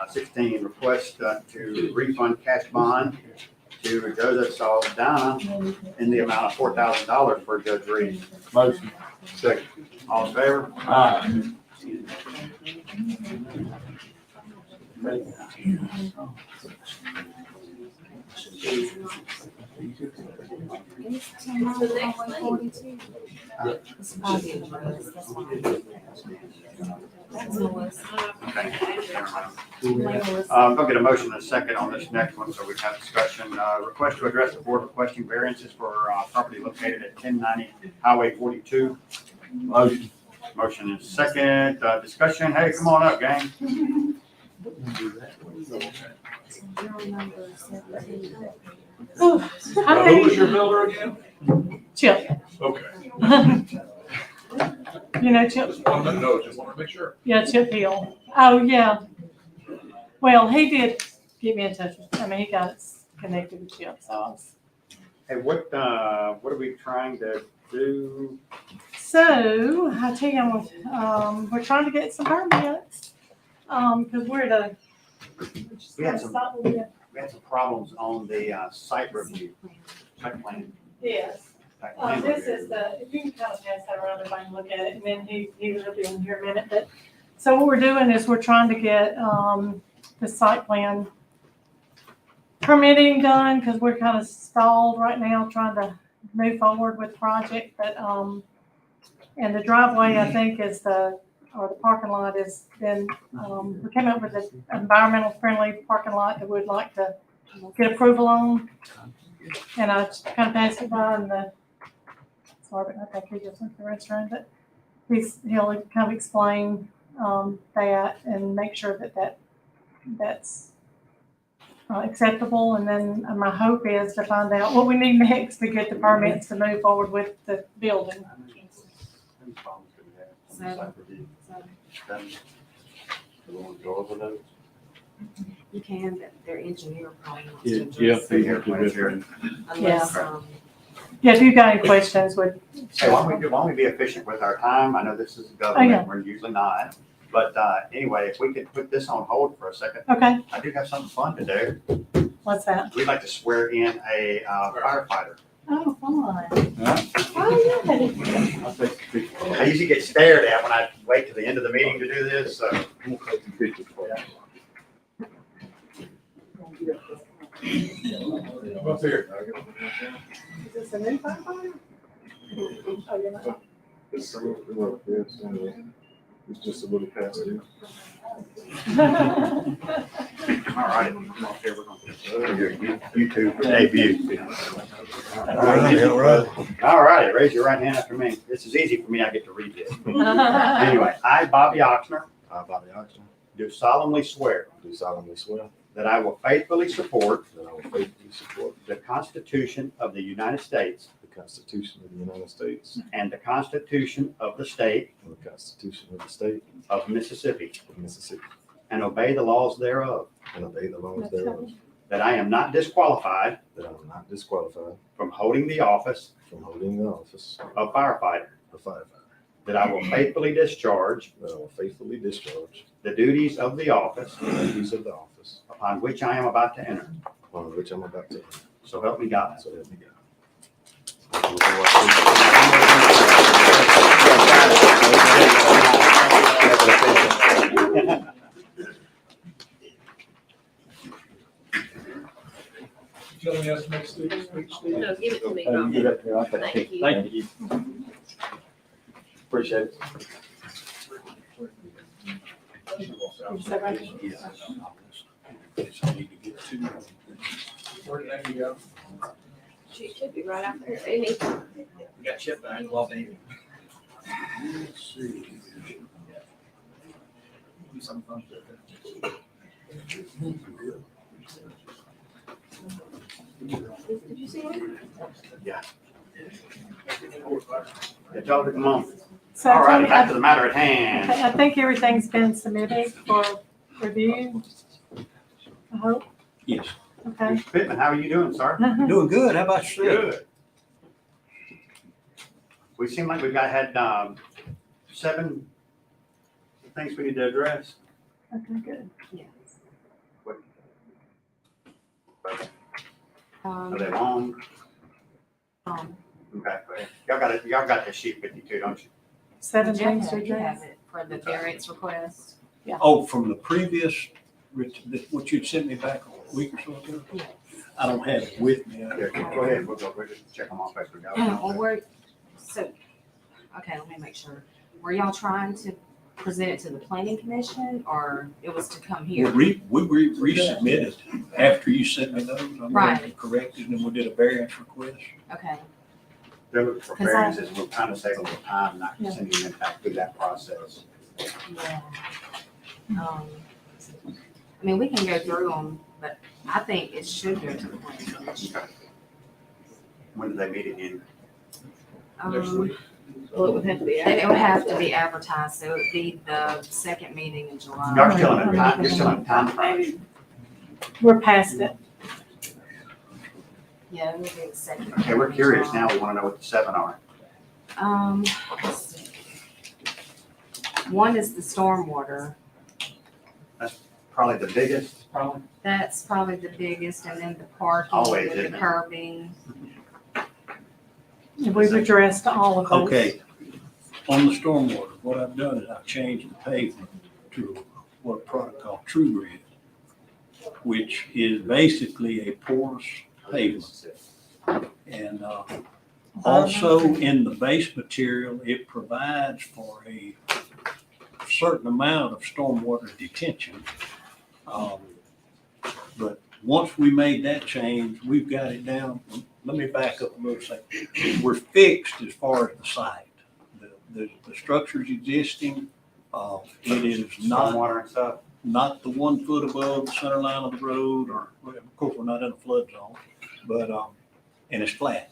16, request to refund cash bond to Joseph Saldana in the amount of $4,000 per Judge Reed. Motion. Second. All in favor? Aye. I'll get a motion in a second on this next one, so we have discussion. Request to address the board requesting variances for property located at 1090 Highway 42. Motion. Motion is second. Discussion. Hey, come on up, gang. Who was your builder again? Chip. Okay. You know Chip? Just wanted to know, just wanted to make sure. Yeah, Chip Hill. Oh, yeah. Well, he did get me in touch with, I mean, he got us connected with Chip, so. I was- Hey, what are we trying to do? So, I tell you, we're trying to get some permits, because we're at a. We had some problems on the site review, site plan. Yes. site plan This review. is the, if you can kind of pass that around, everybody can look at it, and then he will be in here in a minute, but, so what we're doing is we're trying to get, the site plan permitting done, because we're kind of stalled right now, trying to move forward with the project, but, and the driveway, I think, is the parking lot has been, we came up with an environmental friendly parking lot that we'd like to get approval on. And I just kind of passed it by and sorry, but I think he just went to the restaurant, but he'll kind of explain, that and make sure that that's acceptable. And then my hope is to find out what we need next to get the permits to move forward with the building. You can, but their engineer probably wants Yeah, to yeah, address they it. have to do it. Unless, Yeah, if you've got any questions, would. Hey, why don't we be efficient with our time? I know this is yeah. government, we're usually not. But anyway, if we could put this on hold for a second, Okay, I do have something fun to do. what's that? We'd like to swear in a firefighter. Oh, fun. Oh, yeah. I'll take the picture. I usually get stared at when I wait to the end of the meeting to do this, so. I'm gonna take some pictures for you. Up here. Is this a new firefighter? Oh, you're not. It's a little, yes, and it's just a little past due. All right. You two for debut. All right, raise your right hand after me. This is easy for me, I get to read this. Anyway, I, Bobby Oxner, I, Bobby Oxner, do solemnly swear do solemnly swear that I will faithfully support that I will faithfully support the Constitution of the United States the Constitution of the United States and the Constitution of the State and the Constitution of the State of Mississippi, of Mississippi, and obey the laws thereof, and obey the laws thereof, that I am not disqualified that I am not disqualified from holding the office from holding the office of firefighter, of firefighter, that I will faithfully discharge that I will faithfully discharge the duties of the office the duties of the office upon which I am about to enter. upon which I'm about to enter. So help me God. So help me God. You telling us next speech, Steve? No, give it to me. You do that too. Okay. Thank you. Thank you. Appreciate it. Where did that go? She should be right out there. Amy. We got Chip back, well, baby. Do some fun. Did you see him? Good job, come on. So All right, Tony, back to the matter at hand. I think everything's been submitted for review. I hope. Yes. Okay. Mr. Pittman, how are you doing, sir? Doing good. How about yourself? Good. We seem like had 7 things we need to address. Okay, good. Are they long? Okay, y'all got this sheet 52, don't you? 7 Jeff, things to you have address. it for the variance request. Oh, from the previous, what you'd sent me back a week or so ago? I don't have it with me. Yeah, go ahead, we'll just check them off as we go. Well, okay, let me make sure. Were y'all trying to present it to the planning commission or it was to come here? We resubmitted after you sent me those. I Right. corrected and we did a variance request. Okay, They're looking for Because variances, we're trying to save a little time, not Yeah. sending them back through that process. yeah. I mean, we can go through them, but I think it should go to the planning commission. When do they meet again? Next week. Well, it would have to be. It would have to be advertised, so it would be the second meeting in July. Y'all still in time, you're still in time frame. We're past it. Yeah, it would be the second. Okay, we're curious now, we wanna know what the 7 are. Let's see. One is the stormwater. Probably the biggest, probably. That's probably the biggest, and then the parking Always, with isn't the it? curbing. We've addressed all of those. Okay, on the stormwater, what I've done is I've changed the pavement to what a product called True Grid, which is basically a porous pavement. And also in the base material, it provides for a certain amount of stormwater detention. But once we made that change, we've got it down. Let me back up a little second. We're fixed as far as the site. The structure's existing. It is not, Stormwater and stuff. not the 1 foot above the center line of the road, or, well, of course, we're not in a flood zone, but, and it's flat.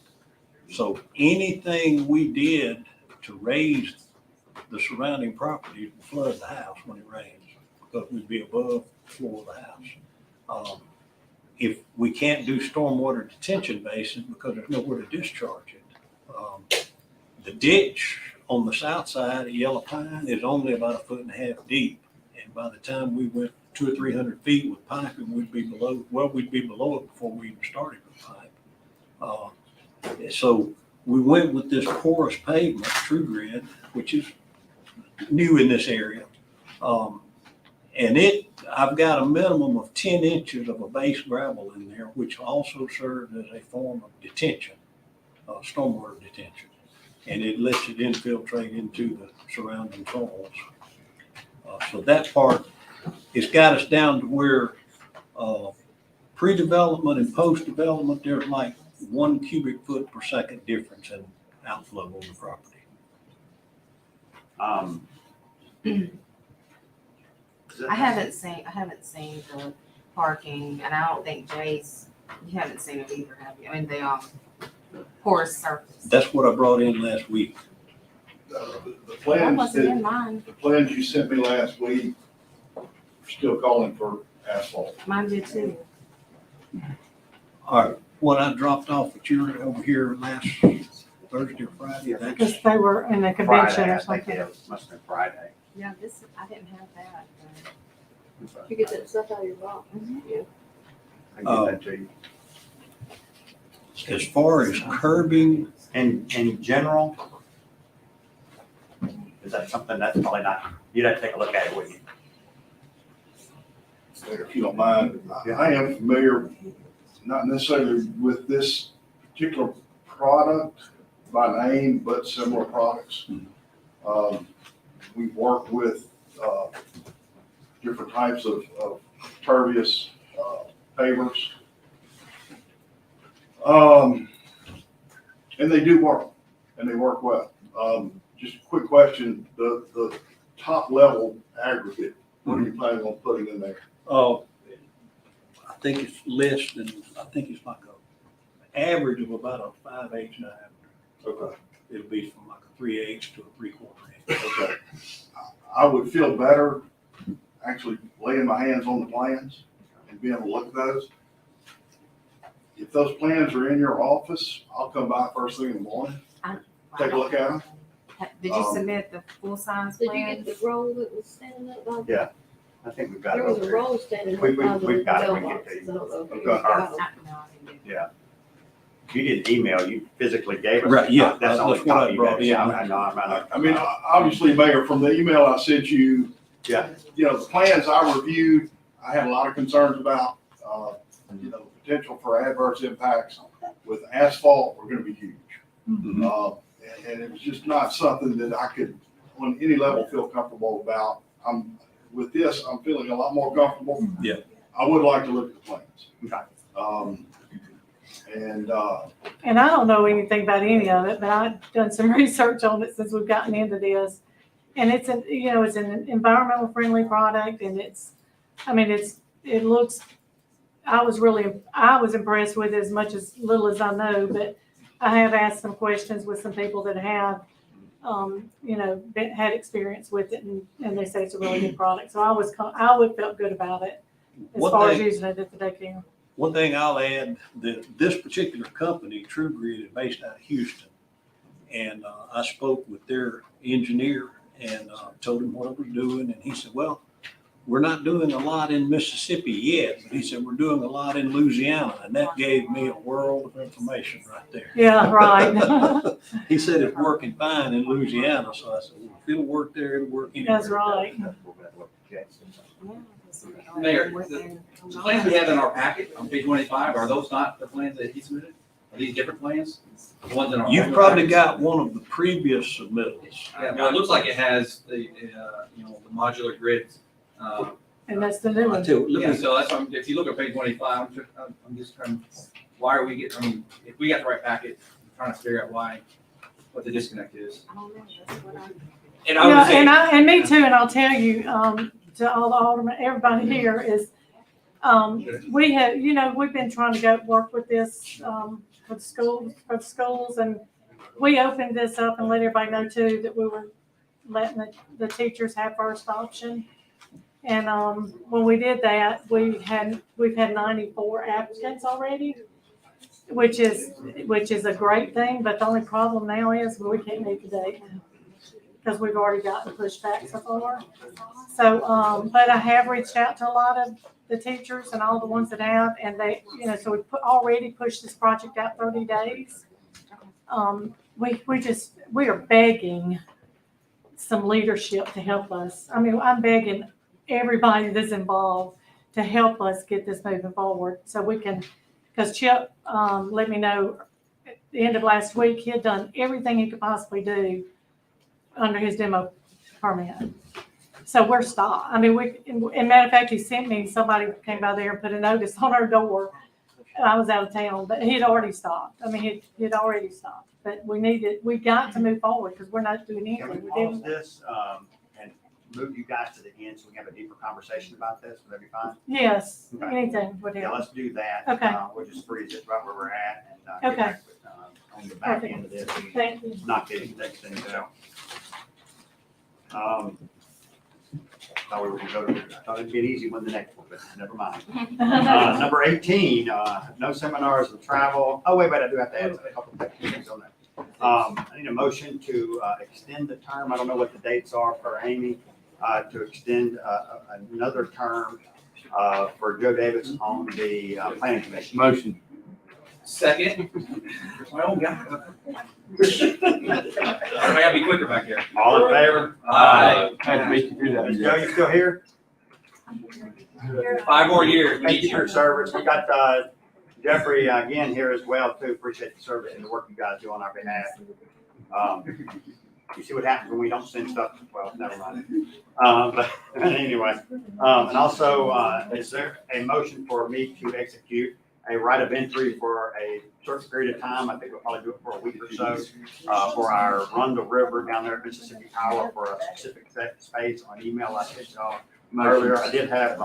So anything we did to raise the surrounding property will flood the house when it rains, because we'd be above the floor of the house. If we can't do stormwater detention basins because there's nowhere to discharge it. The ditch on the south side of Yellow Pine is only about 1.5 feet deep. And by the time we went 200 or 300 feet with piping, we'd be below it before we even started with pipe. So we went with this porous pavement, True Grid, which is new in this area. And I've got a minimum of 10 inches of a base gravel in there, which also serves as a form of detention, stormwater detention. And it lets it infiltrate into the surrounding soils. So that part, it's got us down to where pre-development and post-development, there's like 1 cubic foot per second difference in outflow on the property. I haven't seen the parking, and I don't think Jay's, you haven't seen it either, have you? I mean, the porous surface. That's what I brought in last week. That wasn't in mine. The plans you sent me last week, for still calling for asphalt. Mine did too. All right, what I dropped off at your over here last Thursday or Friday, that's, Because they were in a convention Friday, or I think something. it was, must have been Friday. Yeah, this, I didn't have that. You get that stuff out of your box. Yeah. I can get that to you. as far as curbing, In general, is that something that's probably not, you'd have to take a look at it, wouldn't you? If you don't mind, I am familiar, not necessarily with this particular product by name, but similar products. We work with, different types of pervious, pavers. And they do work, and they work well. Just a quick question, the top level aggregate, what are you planning on putting in there? oh, I think it's less than, I think it's like a average of about a 5/8 diameter. Okay. It'll be from like a 3/8 to a 3/4 inch. Okay. I would feel better actually laying my hands on the plans and being able to look at those. If those plans are in your office, I'll come by first thing in the morning, take a look at them. Did you submit the full-size Did you get plans? the roll that was standing up by? Yeah, I think we've got it There was over a there. roll standing up We- by the we've got it. We can mailboxes. get I don't know if you Okay. got No, it. I didn't get it. You didn't email, you physically gave us. Right, yeah, That's the only that's what I copy you brought got. in. Yeah, I know, I'm I mean, obviously, Mayor, from the email I sent you, Yeah. you know, the plans I reviewed, I had a lot of concerns about, you know, potential for adverse impacts with asphalt were gonna be huge. And it was just not something that I could, on any level, feel comfortable about. With this, I'm feeling a lot more comfortable. Yeah. I would like to look at the plans. Okay. And I don't know anything about any of it, but I've done some research on it since we've gotten into this. And it's an, you know, it's an environmental friendly product and it's, I mean, it looks, I was impressed with it as much as little as I know, but I have asked some questions with some people that have, you know, had experience with it and they say it's a really good product. So I would felt good about it as One far as thing- using it at the daycare. One thing I'll add, that this particular company, True Grid, is based out of Houston. And I spoke with their engineer and told him what I was doing. And he said, well, we're not doing a lot in Mississippi yet, but he said, we're doing a lot in Louisiana. And that gave me a world of information right there. Yeah, right. He said it's working fine in Louisiana. So I said, well, if it'll work there, it'll work anywhere. That's right. Mayor, the plans we have in our packet on page 25, are those not the plans that he submitted? Are these different plans? The ones in our. You've probably got one of the previous submittals. Yeah, well, it looks like it has the, you know, the modular grids. And that's the new I one. tell you, look Yeah, at, so that's, if you look at page 25, I'm just trying, why are we getting, I mean, if we got the right packet, I'm trying to figure out what the disconnect is. I don't know, that's what I. And I would Yeah, say, and me too, and I'll tell you, to all the aldermen, everybody here is, we have, you know, we've been trying to go work with this, for the schools, and we opened this up and let everybody know too that we were letting the teachers have first option. And, when we did that, we've had 94 applicants already, which is a great thing, but the only problem now is we can't meet the date because we've already gotten pushed back so far. So, but I have reached out to a lot of the teachers and all the ones that have, and they, you know, so we already pushed this project out 30 days. We are begging some leadership to help us. I mean, I'm begging everybody that's involved to help us get this moving forward so we can, because Chip, let me know at the end of last week, he had done everything he could possibly do under his demo permit. So we're stopped. I mean, and matter of fact, he sent me, somebody came by there and put a notice on our door. I was out of town, but he'd already stopped. I mean, he'd already stopped. But we got to move forward because we're not doing Can anything. we We're pause doing, this, and move you guys to the end so we can have a deeper conversation about this? Would that be fine? yes, Okay. anything would Yeah, help. let's do that. Okay. We'll just freeze it right where we're at and, get Okay. back with, on the back end of this. and Thank you. Not getting things out. thought we were gonna go to, I thought it'd be an easy one the next one, but never mind. Number 18, no seminars and travel. Oh, wait, I do have to add a couple of things on that. I need a motion to extend the term. I don't know what the dates are for Amy, to extend another term for Joe Davis on the planning commission. Motion. Second. Well, God. I gotta be quicker back here. All in favor? Aye. Had to beat you through that. Joe, you still here? 5 more years. Thank you for your service. We got Jeffrey again here as well too. Appreciate the service and the work you guys do on our behalf. You see what happens when we don't send stuff? Well, never mind. But anyway, and also, is there a motion for me to execute a right of entry for a certain period of time? I think we'll probably do it for a week or so, for our Run the River down there at Mississippi Power for a specific space on email I sent y'all earlier. I did have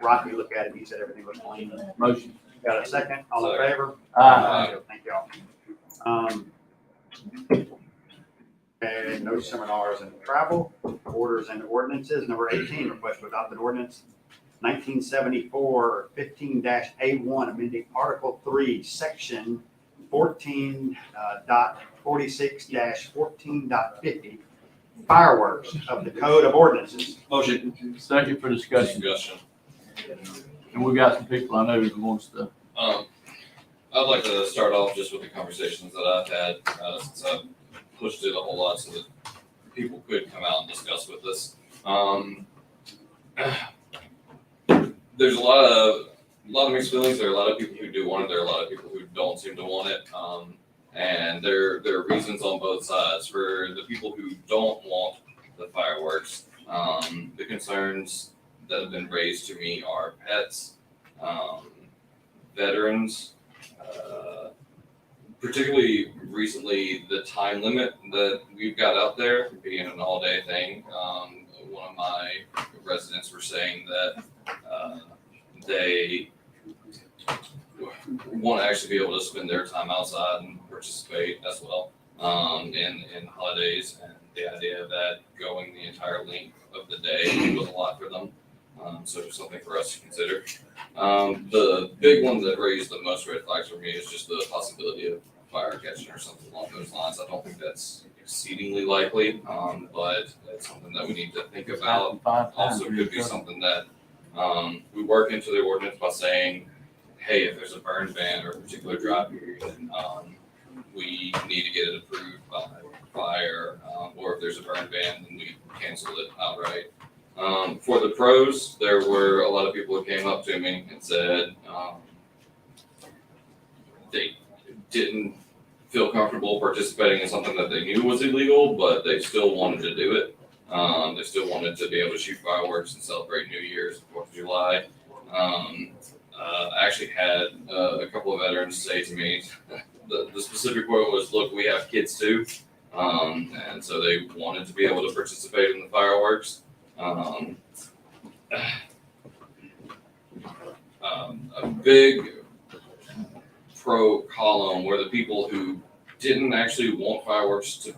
Rocky look at it. He said everything was clean. Motion. Got a second? All in favor? Aye. Thank y'all. And no seminars and travel, orders and ordinances. Number 18, request to adopt an ordinance 1974 15-A1, amending Article 3, Section 14.46-14.50, fireworks of the Code of Ordinances. Motion. Second for discussion. And we got some people I know who wants to. I'd like to start off just with the conversations that I've had, since I've pushed it a whole lot so that people could come out and discuss with us. There's a lot of mixed feelings. There are a lot of people who do want it. There are a lot of people who don't seem to want it. And there are reasons on both sides. For the people who don't want the fireworks, the concerns that have been raised to me are pets, veterans, particularly recently, the time limit that we've got out there being an all-day thing. One of my residents were saying that they want to actually be able to spend their time outside and participate as well in holidays, and the idea of that going the entire length of the day was a lot for them. So it's something for us to consider. The big one that raised the most red flags for me is just the possibility of fire catching or something along those lines. I don't think that's exceedingly likely, but it's something that we need to think about. Also could be something that we work into the ordinance by saying, hey, if there's a burn ban or a particular dry period, we need to get it approved by fire, or if there's a burn ban, then we cancel it outright. For the pros, there were a lot of people who came up to me and said they didn't feel comfortable participating in something that they knew was illegal, but they still wanted to do it. They still wanted to be able to shoot fireworks and celebrate New Year's, 4th of July. I actually had a couple of veterans say to me, the specific quote was, look, we have kids too. And so they wanted to be able to participate in the fireworks. A big pro column were the people who didn't actually want fireworks to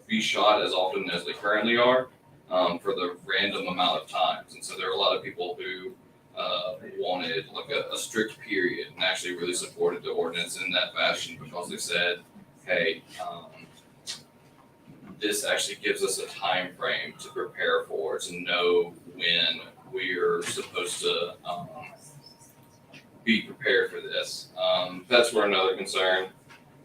be shot as often as they currently are, for the random amount of times. And so there are a lot of people who wanted like a strict period and actually really supported the ordinance in that fashion because they said, hey, this actually gives us a time frame to prepare for, to know when we're supposed to be prepared for this. Pets were another concern,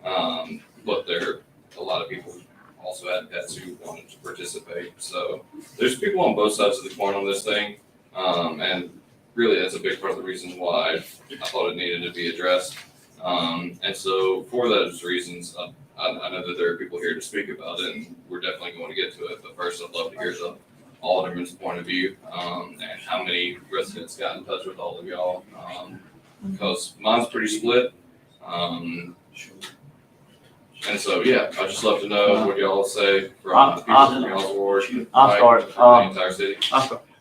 but there are a lot of people who also had pets who wanted to participate. So there's people on both sides of the coin on this thing, and really that's a big part of the reason why I thought it needed to be addressed. And so for those reasons, I know that there are people here to speak about it, and we're definitely going to get to it. But first, I'd love to hear the alderman's point of view, and how many residents got in touch with all of y'all, because mine's pretty split. And so, yeah, I'd just love to know what y'all say from the people from y'all's ward. I'll start. The entire city.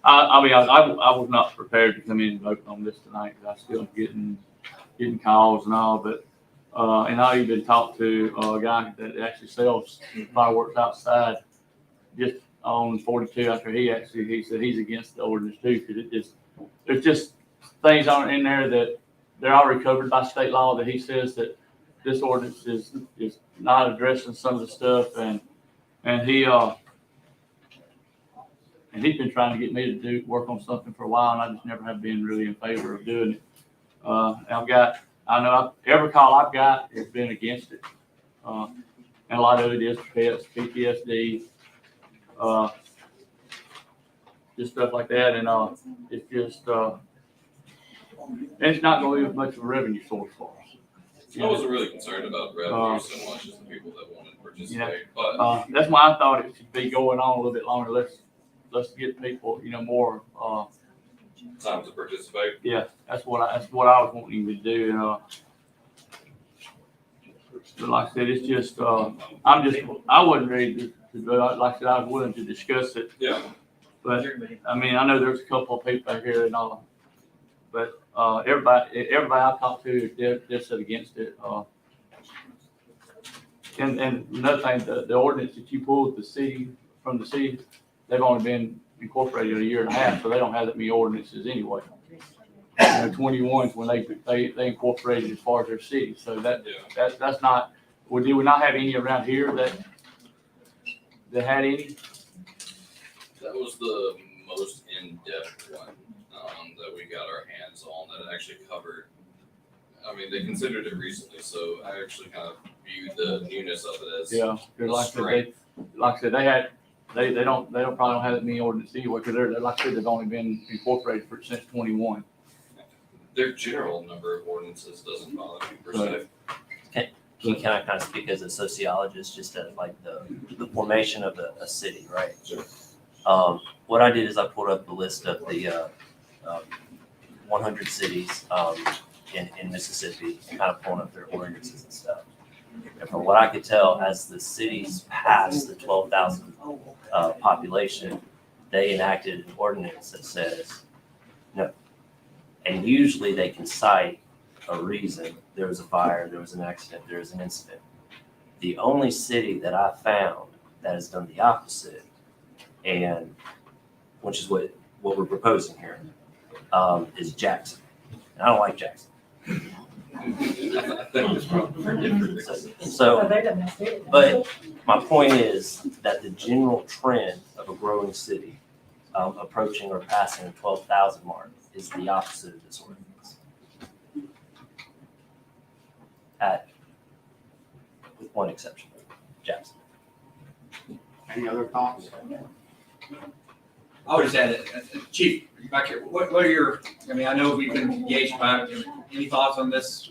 I'll be honest, I was not prepared to come in and vote on this tonight, because I'm still getting calls and all, but, and I even talked to a guy that actually sells fireworks outside, just on 42 after he said he's against the ordinance too, because there's just things on in there that they're already covered by state law that he says that this ordinance is not addressing some of the stuff, and he's been trying to get me to work on something for a while, and I just never have been really in favor of doing it. Every call I've got has been against it. And a lot of it is pets, PTSD, just stuff like that. And it's just, it's not going to be much of a revenue source for us. I wasn't really concerned about revenue so much as the people that wanted to participate, but. That's why I thought it should be going on a little bit longer. Let's get people, more, Time to participate. yeah, that's what I was wanting to do. But like I said, it's just, I wasn't ready to do it. Like I said, I was willing to discuss it. Yeah. But, I mean, I know there's a couple of people out here and all, but, everybody I talked to, they're set against it. And another thing, the ordinance that you pulled from the city, they've only been incorporated a year and a half, so they don't have that many ordinances anyway. 21's when they incorporated as far as their city, so that's not. Well, do we not have any around here that had any? That was the most in-depth one that we got our hands on that actually covered. I mean, they considered it recently, so I actually kind of viewed the newness of it as Like I said, they probably don't have that many ordinances anyway, because they're like I said, they've only been incorporated since 21. their general number of ordinances doesn't bother me per se. Can I kind of speak as a sociologist, just as like the formation of a city, right? Sure. What I did is I pulled up the list of the 100 cities in Mississippi, and kind of pulling up their ordinances and stuff. And from what I could tell, as the cities passed the 12,000 population, they enacted an ordinance that says no. And usually they can cite a reason. There was a fire, there was an accident, there was an incident. The only city that I found that has done the opposite, and which is what we're proposing here, is Jackson. And I don't like Jackson. I think it's probably for different reasons. So, but my point is that the general trend of a growing city approaching or passing the 12,000 mark is the opposite of this ordinance. With one exception, Jackson. Any other thoughts? I would just add, Chief, back here, what are your, I mean, I know we've been engaged by, any thoughts on this?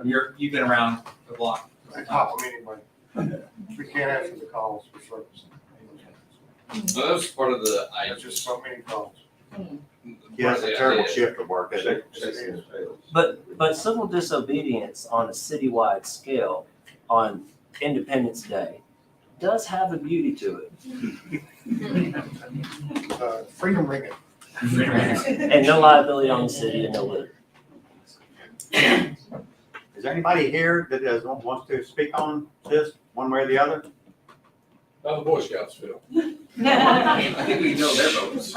You've been around the block. I compliment anybody. We can't answer the calls for service. So that was part of the, There's just so many calls. Yeah, it's a terrible shift of work, isn't it? But civil disobedience on a citywide scale on Independence Day does have a beauty to it. Freedom ringing. And no liability on the city and no litter. Is there anybody here that wants to speak on this one way or the other? How the Boy Scouts feel. I think we know their votes.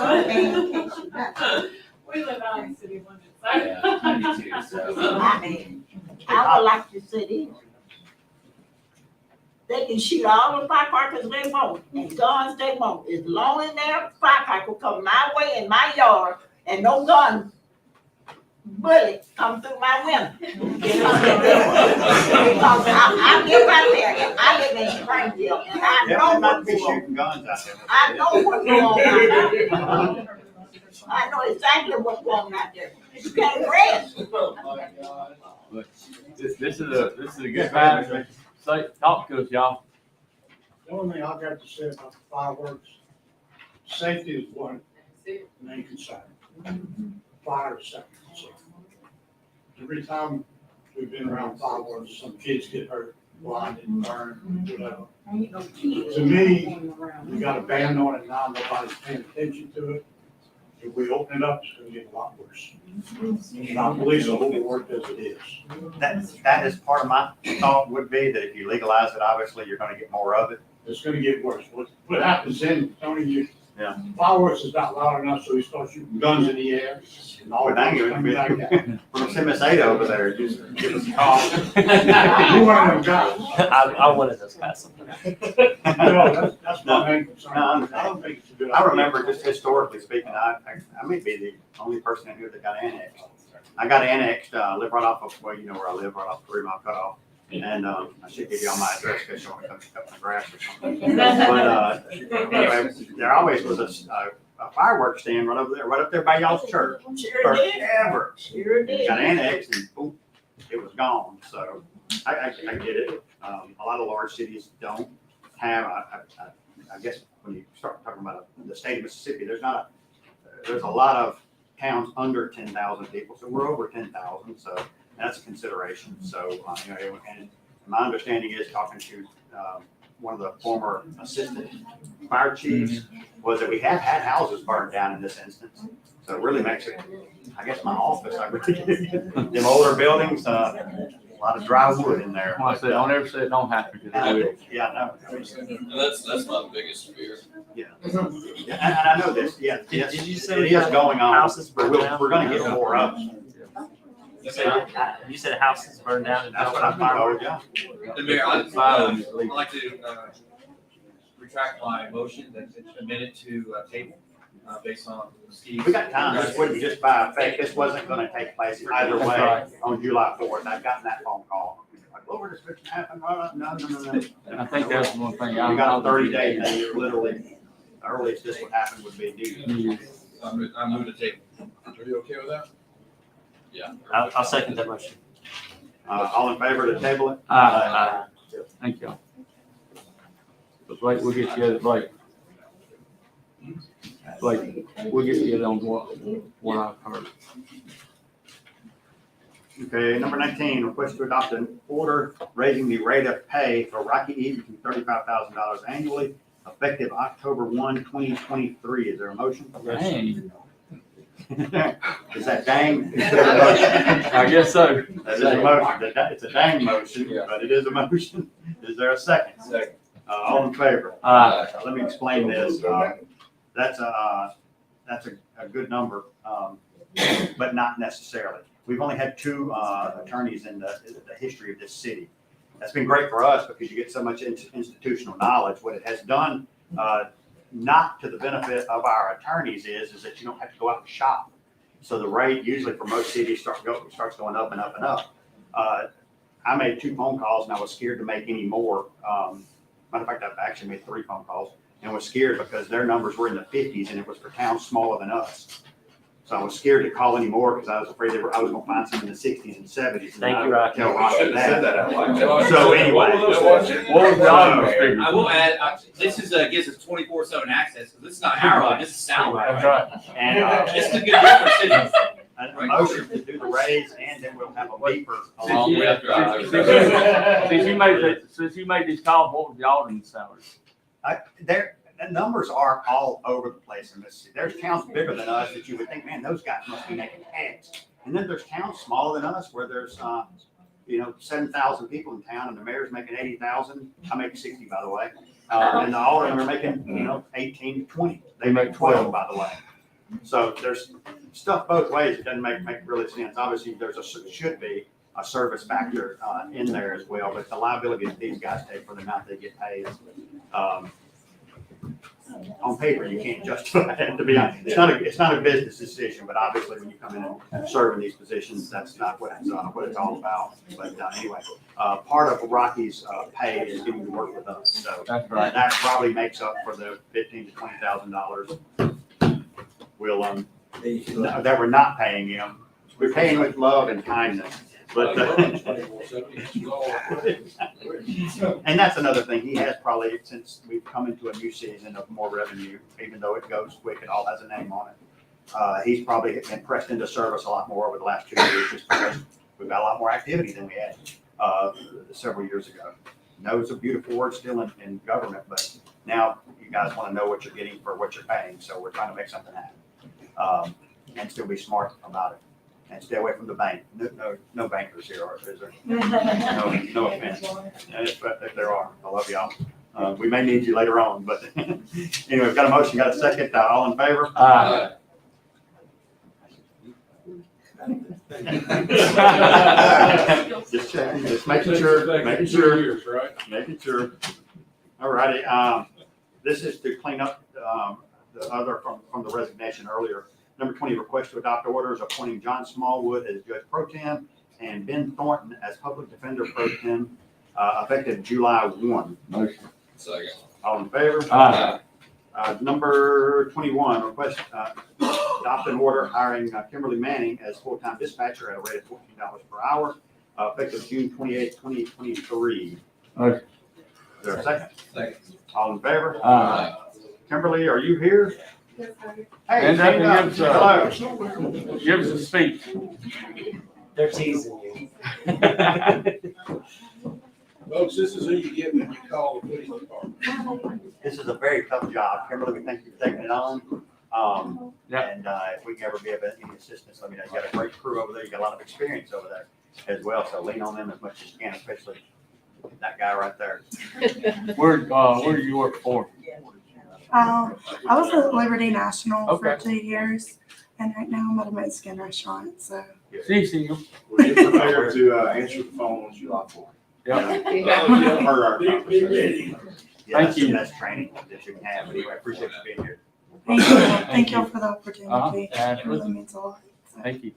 We live out in city limits. Yeah, I do too, so. I mean, I would like to see they can shoot all the firecrackers they want and guns they want. As long as their firecracker come my way in my yard and no gun bullet come through my window. Because I live right there and I live in Springfield and I know what's going on. Shooting guns out there. I know what's going on. I know exactly what's going on out there. You can't rest. This is a good time to say, talk to us, y'all. The only thing I've got to say about the fireworks, safety is one main concern. Fire is second concern. Every time we've been around fireworks, some kids get hurt, blinded, burned, whatever. To me, we got a ban on it now, nobody's paying attention to it. If we open it up, it's gonna get a lot worse. And our police will overworked as it is. That is part of my thought would be that if you legalize it, obviously you're gonna get more of it. it's gonna get worse. What happens then, Tony, Yeah. fireworks is not loud enough, so he starts shooting guns in the air. Oh, dang it. Something like that. From Sim Ada over there, just give us a call. You one of them guys. I wanted those guys. No, that's my main concern. No, I don't think it's a good I idea. remember just historically speaking, I may be the only person in here that got annexed. I got annexed, live right off of, well, you know where I live, right off 3 Mile Cutoff. And, I should give you all my address in case you want to come cut my grass or something. But, anyway, there always was a fireworks stand right up there by y'all's church. Sure did. Forever. Sure did. Got annexed and boom, it was gone. So I get it. A lot of large cities don't have, I guess when you start talking about the state of Mississippi, there's a lot of towns under 10,000 people. So we're over 10,000. So that's a consideration. So, you know, and my understanding is talking to one of the former assistant fire chiefs was that we have had houses burned down in this instance. So it really makes it, I guess, my office, I really, them older buildings, a lot of dry wood in there. I said, don't ever say it don't happen, because it will. Yeah, no. And that's my biggest fear. Yeah. Yeah, and I know this, yeah, yes, Did you it say we is got going on, houses but burned down? we're gonna get more of them. You said houses burned down and That's what I've been told, yeah. And Mayor, I'd Fireworks, like to retract my motion that's amended to table based on Steve's. We got time, this wouldn't just by effect, this wasn't gonna take place either That's way right. on July 4th, I've gotten that phone call. Like, Lord, this fixing to happen, no. I think that's one thing. We got a 30-day thing, literally, the earliest this would happen would be due. I'm moving to table. Are you okay with that? Yeah. I'll second that motion. All in favor to table it? Thank you. But Blake, we'll get together, Blake. Blake, we'll get together on what I've heard. Okay, number 19, request to adopt an order raising the rate of pay for Rocky Eaton to $35,000 annually, effective October 1, 2023. Is there a motion? Dang. Is that dang? I guess so. That is a motion. It's a dang motion, but it is a motion. Is there a second? Second. All in favor? Let me explain this. That's a good number, but not necessarily. We've only had 2 attorneys in the history of this city. That's been great for us because you get so much institutional knowledge. What it has done, not to the benefit of our attorneys, is that you don't have to go out and shop. So the rate usually for most cities starts going up and up and up. I made 2 phone calls and I was scared to make any more. Matter of fact, I've actually made 3 phone calls and was scared because their numbers were in the 50s and it was for towns smaller than us. So I was scared to call anymore because I was afraid I was going to find some in the 60s and 70s. Thank you, Rocky. Tell Rocky Should've said that out loud. So anyway. What was the audience figure? I will add, this is, gives us 24/7 access, because this is not our line, this is sound line. That's right. And This is a good deal for cities. a motion to do the raise and then we'll have a beeper along with. Since you made these calls, what was the audience salaries? The numbers are all over the place in Mississippi. There's towns bigger than us that you would think, man, those guys must be making X. And then there's towns smaller than us where there's, 7,000 people in town and the mayor's making 80,000. I make 60, by the way. And all of them are making, 18 to 20. They make 12, by the way. So there's stuff both ways. It doesn't make really sense. Obviously, should be a service factor in there as well, but the liability that these guys take for the amount they get paid is, on paper, you can't justify it, to be honest. It's not a business decision, but obviously when you come in and serve in these positions, that's not what it's all about. But anyway, part of Rocky's pay is getting to work with us. So That's right. that probably makes up for the $15,000 to $20,000 that we're not paying him. We're paying with love and kindness. But, and that's another thing, he has probably, since we've come into a new season of more revenue, even though it goes quick, it all has a name on it. He's probably been pressed into service a lot more over the last 2 years, just because we've got a lot more activity than we had several years ago. No, it's a beautiful word still in government, but now you guys want to know what you're getting for what you're paying, so we're trying to make something happen. And still be smart about it. And stay away from the bank. No bankers here, is there? No offense. If there are, I love y'all. We may need you later on, but anyway, we've got a motion, got a second. All in favor? Aye. Just checking, just making sure, making sure. Years, right? Making sure. All righty, this is to clean up, the other from the resignation earlier. Number 20, request to adopt orders appointing John Smallwood as Judge Pro Tem and Ben Thornton as Public Defender Pro Tem, effective July 1. Motion. Second. All in favor? Aye. Number 21, request, adopt an order hiring Kimberly Manning as full-time dispatcher at a rate of $14 per hour, effective June 28, 2023. Motion. Is there a second? Second. All in favor? Aye. Kimberly, are you here? Hey, Stand up and stand up. Hello. Give us a speech. They're teasing you. Folks, this is who you get when you call the police department. This is a very tough job. Kimberly, we thank you for taking it on. Yeah. And if we can ever be of any assistance, let me know. You got a great crew over there. You got a lot of experience over there as well. So lean on them as much as you can, especially that guy right there. Where do you work for? I was at Liberty National for Okay. 2 years, and right now I'm at a Mexican restaurant, so. See you. We'll get prepared to answer the phone on July 4th. Yeah. Heard our conversation. Yeah, Thank that's you. the best training that you can have. Anyway, I appreciate you being here. Thank y'all for the opportunity. It Absolutely. really means a lot. So. Thank you.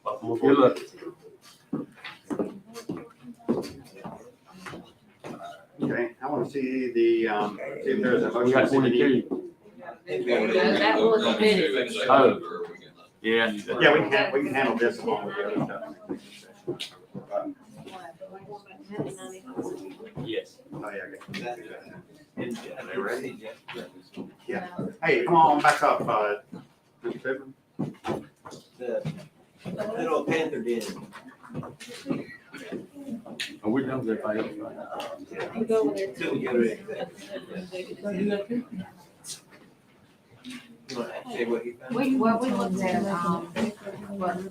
Welcome Good aboard. luck. Okay, I want to see the, see if there's a We motion. got to see the need. 22. That was minutes. Oh. Yeah. Yeah, we can handle this along with the other stuff. Yes. Oh, yeah, okay. Are they ready? Yeah. Hey, come on, back up, Mr. Tiffin. The little Panther did. Are we done with everybody else? Till we get ready. You wanna say what you found? We looked at, what, you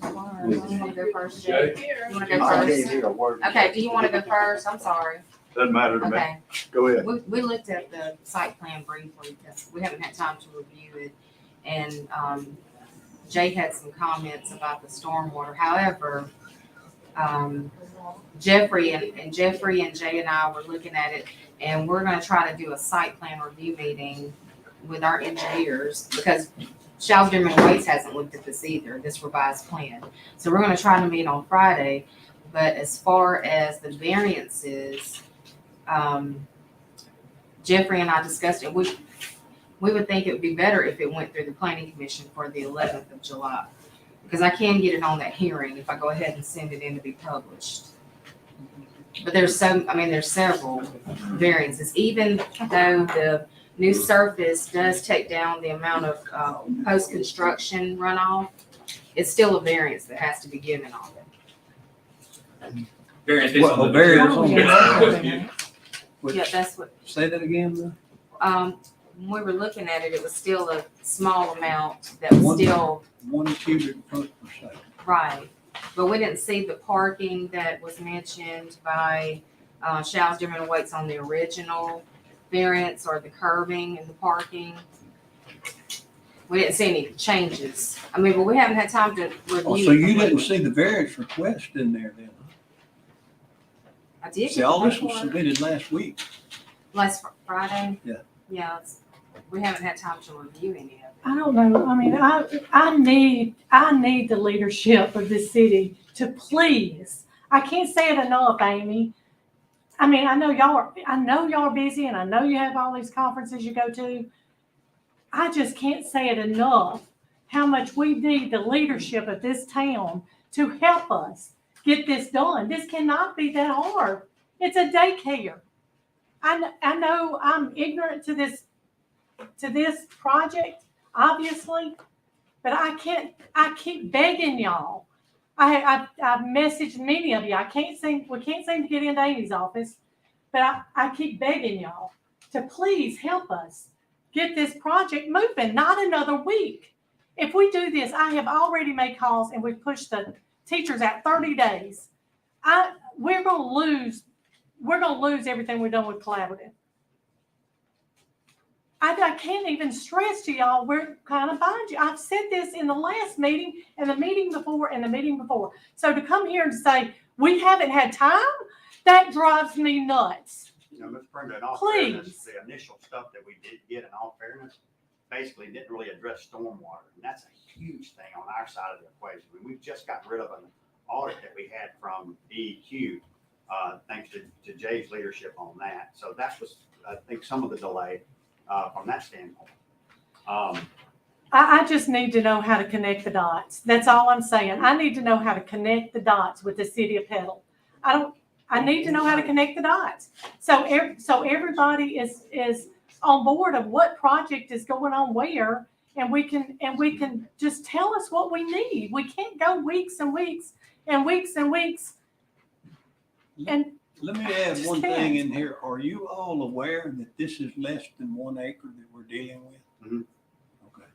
wanna go first, Jay? You wanna go I can't first? hear a word. Okay, do you wanna go first? I'm sorry. Doesn't matter to me. Okay. Go ahead. We looked at the site plan briefly, because we haven't had time to review it. And, Jay had some comments about the stormwater. However, Jeffrey and Jay and I were looking at it, and we're gonna try to do a site plan review meeting with our engineers, because Charles Dearman Waits hasn't looked at this either, this revised plan. So we're gonna try to meet on Friday, but as far as the variances, Jeffrey and I discussed it, we would think it would be better if it went through the planning commission for the 11th of July. Because I can get it on that hearing if I go ahead and send it in to be published. But there's several variances, even though the new surface does take down the amount of post-construction runoff, it's still a variance that has to be given on it. Variance based on Well, the variance on material. Yeah, that's what, Say that again. when we were looking at it, it was still a small amount that was still 1 cubic foot per second. right. But we didn't see the parking that was mentioned by Charles Dearman Waits on the original variance, or the curbing and the parking. We didn't see any changes. I mean, but we haven't had time to review. Oh, so you completely. didn't see the variance request in there then? I did. See, all this was submitted last week. Last Friday? Yeah. Yeah, we haven't had time to review any of it. I don't know. I mean, I need the leadership of this city to please. I can't say it enough, Amy. I mean, I know y'all are busy, and I know you have all these conferences you go to. I just can't say it enough how much we need the leadership of this town to help us get this done. This cannot be that hard. It's a daycare. I know I'm ignorant to this project, obviously, but I keep begging y'all. I've messaged many of you. We can't seem to get into Amy's office, but I keep begging y'all to please help us get this project moving, not another week. If we do this, I have already made calls and we've pushed the teachers out 30 days. We're gonna lose everything we've done with collaborative. I can't even stress to y'all, we're kind of behind you. I've said this in the last meeting and the meeting before and the meeting before. So to come here and say, we haven't had time, that drives me nuts. You know, Ms. Brenda, in all Please. fairness, the initial stuff that we did get, in all fairness, basically didn't really address stormwater. And that's a huge thing on our side of the equation. We've just got rid of an audit that we had from DEQ, thanks to Jay's leadership on that. So that was, I think, some of the delay from that standpoint. I just need to know how to connect the dots. That's all I'm saying. I need to know how to connect the dots with the city of Petal. I need to know how to connect the dots. So everybody is on board of what project is going on where, and we can just tell us what we need. We can't go weeks and weeks and weeks and weeks. And Let me add just one can't. thing in here. Are you all aware that this is less than 1 acre that we're dealing with? Mhm. Okay.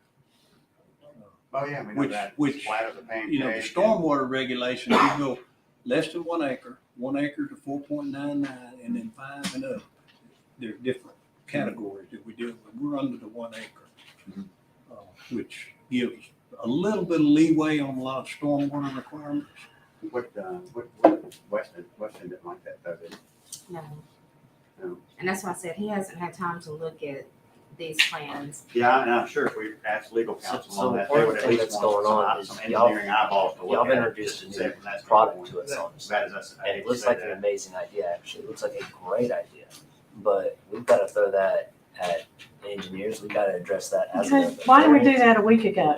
Oh, yeah, we know that. Which, Flat as a pancake. you know, the stormwater regulations, you go less than 1 acre, 1 acre to 4.99, and then 5 and up. There's different categories that we deal with. We're under the 1 acre, which gives a little bit of leeway on a lot of stormwater requirements. What Weston didn't like that, though, did he? No. No. And that's why I said he hasn't had time to look at these plans. Yeah, and I'm sure if we asked legal counsel So on the that, they would important at thing least that's want going on some is y'all- engineering eyeballs to y'all look have at it. introduced a just say new from that product standpoint. to us on this. Bad as us, I And hate it to looks say like that. an amazing idea, actually. It looks like a great idea. But we've got to throw that at engineers. We've got to address that as Okay, a why didn't we do that a week ago?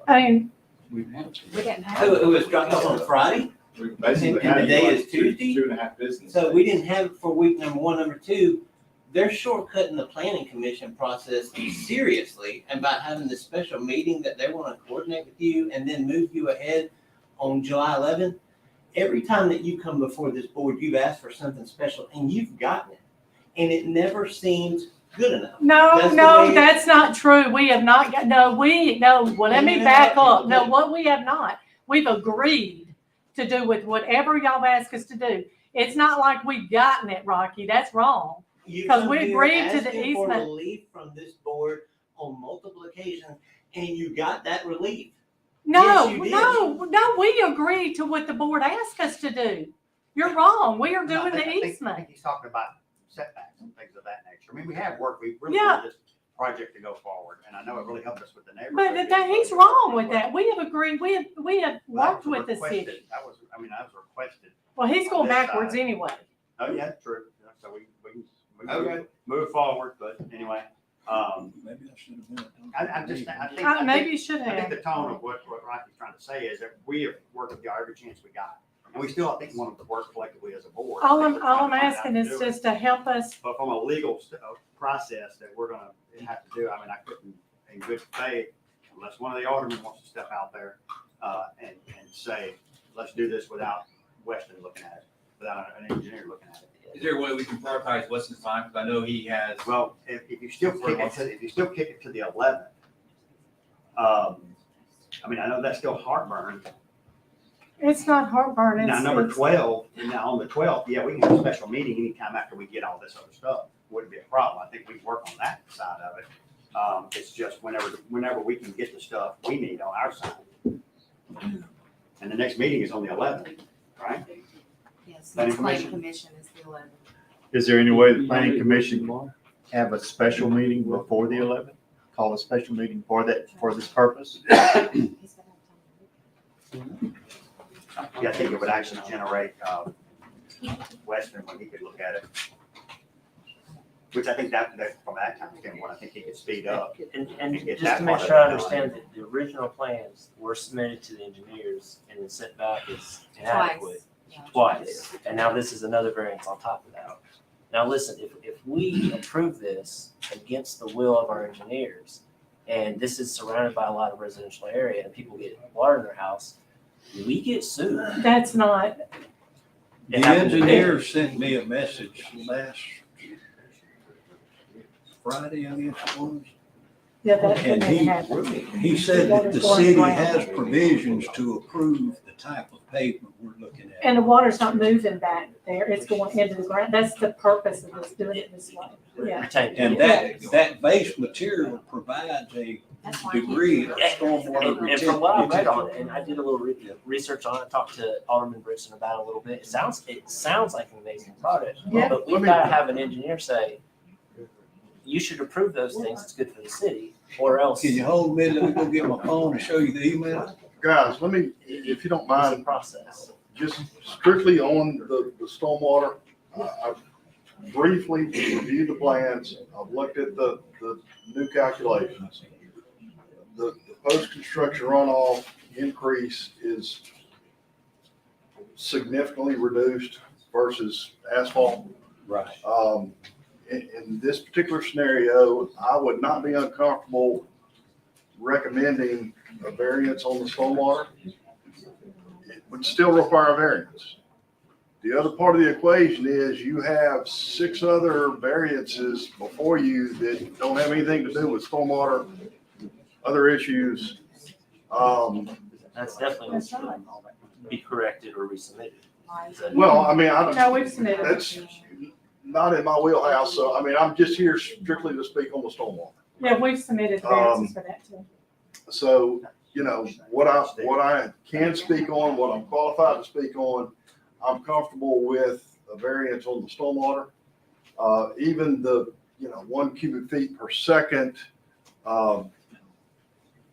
I mean, We didn't have. So it was dropped off on Friday? We basically And had the it day like is Tuesday? 2.5 business. So we days. didn't have it for week number 1, number 2. They're shortcutting the planning commission process seriously about having this special meeting that they want to coordinate with you and then move you ahead on July 11th. Every time that you come before this board, you've asked for something special and you've gotten it. And it never seems good enough. no, That's the no, way- that's not true. We have not got, well, let me back up. No, what we have not. We've agreed to do with whatever y'all ask us to do. It's not like we've gotten it, Rocky. That's wrong. You 'Cause come we here agreed to the asking for easement. relief from this board on multiple occasions and you got that relief. No, Yes, you did. no, we agreed to what the board asked us to do. You're wrong. We are No, I doing the think- I easement. think he's talking about setbacks and things of that nature. I mean, we have worked, we really Yeah. wanted this project to go forward, and I know it really helped us with the But neighborhood. he's wrong with that. We have agreed, we have That worked was with the requested. city. That was requested. Well, he's on going this backwards side. anyway. Oh, yeah, true. So we can Okay. move forward, but anyway, Maybe I should have been. I think. Maybe you should I think have. the tone of what Rocky's trying to say is that we have worked with y'all every chance we got. And we still, I think, want to work collectively as a board. All I think I'm we're trying to find out asking to is do it. just to help us. But from a legal process that we're gonna have to do, I mean, I couldn't, in good faith, unless one of the aldermen wants to step out there, and say, let's do this without Weston looking at it, without an engineer looking at it. Is there a way we can prioritize Weston's time? Because I know he has. Well, if you still kick it to the 11th, I mean, I know that's still heartburn. It's not heartburn. Now, It's, number it's- 12, now on the 12th, yeah, we can have a special meeting anytime after we get all this other stuff. Wouldn't be a problem. I think we can work on that side of it. It's just whenever we can get the stuff we need on our side. And the next meeting is on the 11th, right? Yes, Planning next planning commission? commission is the 11th. Is there any way the planning commission have a special meeting before the 11th? Call a special meeting for this purpose? Yeah, I think it would actually generate Weston when he could look at it. Which I think that from that time standpoint, I think he could speed up. And get just that to make part of sure I it done. understand that the original plans were submitted to the engineers and then sent back as inadequate twice. And now this is another variance on top of that. Now, listen, if we approve this against the will of our engineers, and this is surrounded by a lot of residential area and people get water in their house, we get sued. That's not. The engineer sent me a message last Friday, I guess it was, Yeah, that And didn't happen. he said that the city has provisions to approve the type of pavement we're looking at. And the water's not moving back there, it's going into the ground, that's the purpose of this, doing it this way, yeah. And that base material provides a degree of stormwater And from what I read protection. on it, and I did a little research on it, talked to Alderman Britson about it a little bit, it sounds like an amazing product. Yeah. But we've got to have an engineer say, you should approve those things, it's good for the city, or else. Can you hold me, let me go get my phone and show you the email? Guys, let me, if you don't It's a mind, process. just strictly on the stormwater, I've briefly reviewed the plans. I've looked at the new calculations. The post-construction runoff increase is significantly reduced versus asphalt. Right. In this particular scenario, I would not be uncomfortable recommending a variance on the stormwater. It would still require a variance. The other part of the equation is you have 6 other variances before you that don't have anything to do with stormwater, other issues. That's definitely That's right. be corrected or resubmitted. Well, I mean, I don't. No, we've submitted. That's not in my wheelhouse, so I mean, I'm just here strictly to speak on the stormwater. Yeah, we've submitted variances for that too. So, you know, what I can speak on, what I'm qualified to speak on, I'm comfortable with a variance on the stormwater. Even the, 1 cubic feet per second,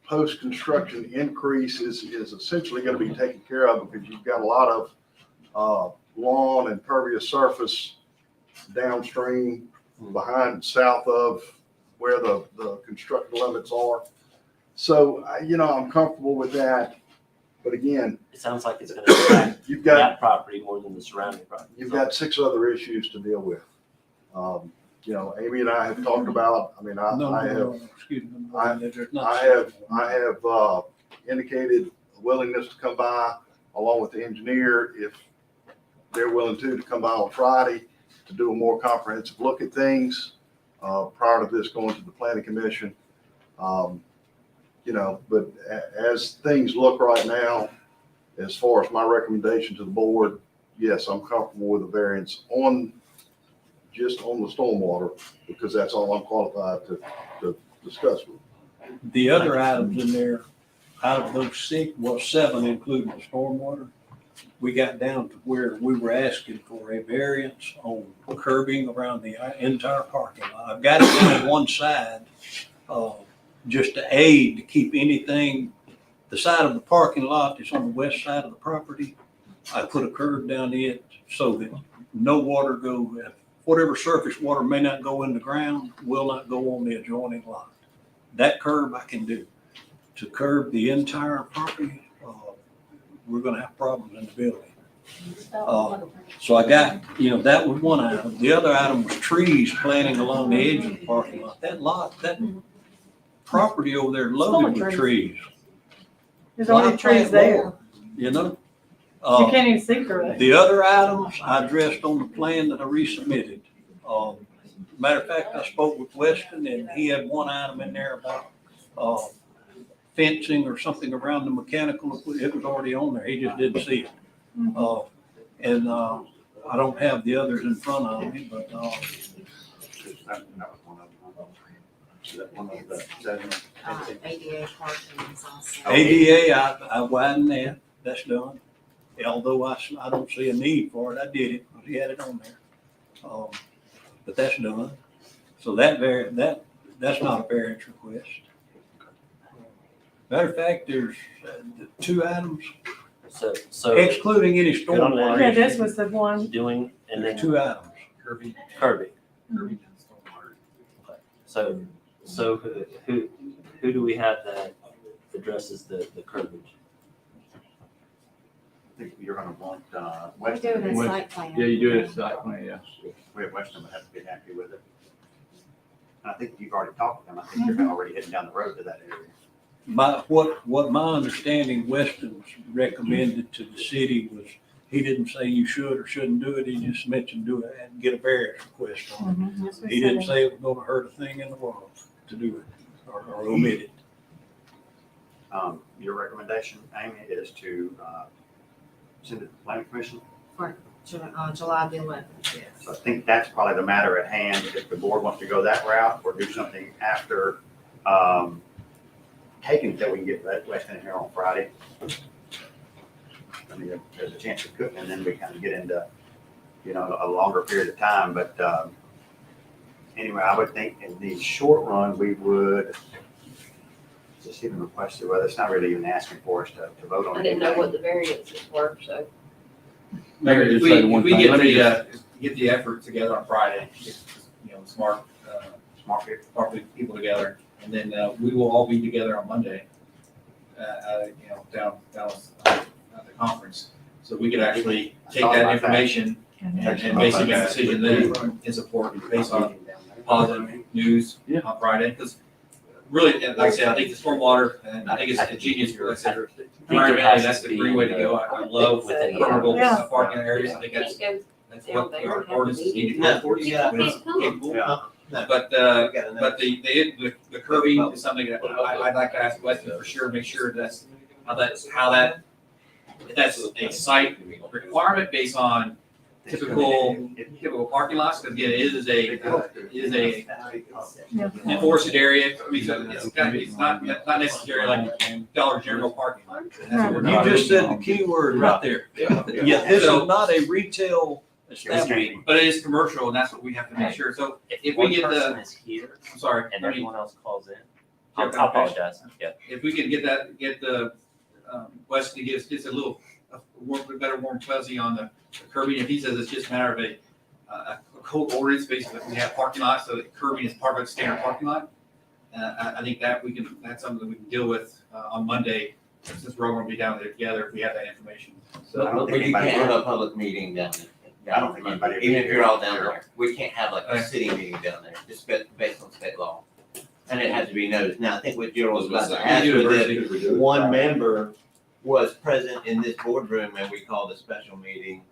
post-construction increase is essentially gonna be taken care of because you've got a lot of, lawn and pervious surface downstream behind, south of where the construction limits are. So, I'm comfortable with that. But again, It sounds like it's gonna impact you've got, that property more than the surrounding property. you've got 6 other issues to deal with. Amy and I have talked about, I mean, I have, Excuse me. There's not- I have indicated a willingness to come by along with the engineer if they're willing to come by on Friday to do a more comprehensive look at things prior to this going to the planning commission. But as things look right now, as far as my recommendation to the board, yes, I'm comfortable with a variance just on the stormwater because that's all I'm qualified to discuss with. The other items in there, out of those 6, 7 including the stormwater, we got down to where we were asking for a variance on curbing around the entire parking lot. I've got it down one side, just to aid to keep anything, the side of the parking lot that's on the west side of the property. I put a curb down it so that no water whatever surface water may not go in the ground will not go on the adjoining lot. That curb I can do. To curb the entire property, we're gonna have problems in the building. So I got, that was one item. The other item was trees planting along the edge of the parking lot. That property over there loaded with trees. There's Why already trees plant there. more? You know? You can't even see through it. The other items I addressed on the plan that I resubmitted. Matter of fact, I spoke with Weston and he had one item in there about fencing or something around the mechanical. It was already on there. He just didn't see it. And I don't have the others in front of me, but ADA parking is also. ADA, I widened that. That's done. Although I don't see a need for it, I did it. He had it on there. But that's done. So that's not a variance request. Matter of fact, there's 2 items, So excluding any Good on that. stormwater. Yeah, this was the one. doing, and then 2 items. curbing. So who do we have that addresses the curbage? I think you're gonna want, We're Weston. doing a site plan. Yeah, you do it as site plan, yeah. We have Weston would have to be happy with it. And I think you've already talked to them. I think you're already heading down the road to that area. What my understanding Weston recommended to the city was, he didn't say you should or shouldn't do it. He just mentioned do it and get a variance request on it. He didn't say it was gonna hurt a thing in the world to do it. or omitted. Your recommendation, Amy, is to, send it to the planning commission? July the 11th, yes. So I think that's probably the matter at hand, if the board wants to go that route or do something after, taking that we can get that West End here on Friday. I mean, there's a chance of cooking, and then we kind of get into, a longer period of time, but, anyway, I would think in the short run, we would just even request it, well, it's not really even asking for us to vote on it. I didn't know what the variances were, so. Mayor, if just we, say the one if we thing. get Let me get the effort together on Friday, get, smart people together, and then, we will all be together on Monday, down at the conference. So we could actually take that information and basically make a decision then in support based on positive news on Friday, because really, like I said, I think the stormwater, and I think it's a genius, like I said, environmentally, that's the great way to go. I love vulnerable parking areas, I think that's what our ordinances need to go for. But the curbing is something that I'd like to ask Weston for sure, make sure that's if that's a site requirement based on typical parking lots, because again, it is a enforced area. I mean, so it's not necessarily like Dollar General parking lot. You just said the key word right there. Yeah, this is not a retail establishment. But it is commercial, and that's what we have to make sure. So if we get person is here I'm sorry, and everyone else calls in, I Okay. apologize. Yeah. if we could get the Weston to give us a little, better warm fuzzy on the curbing, if he says it's just a matter of a code ordinance, basically, we have parking lots, so that curbing is part of a standard parking lot. I think that's something that we can deal with on Monday, since we're all gonna be down there together, if we have that information. So I don't But think you can't anybody, have a public meeting down there. I don't think anybody. Even if you're all down there, we can't have like a city meeting down there, just based on state law. And it has to be noticed. Now, I think what Gerald was about to ask was that one member was present in this boardroom and we called a special meeting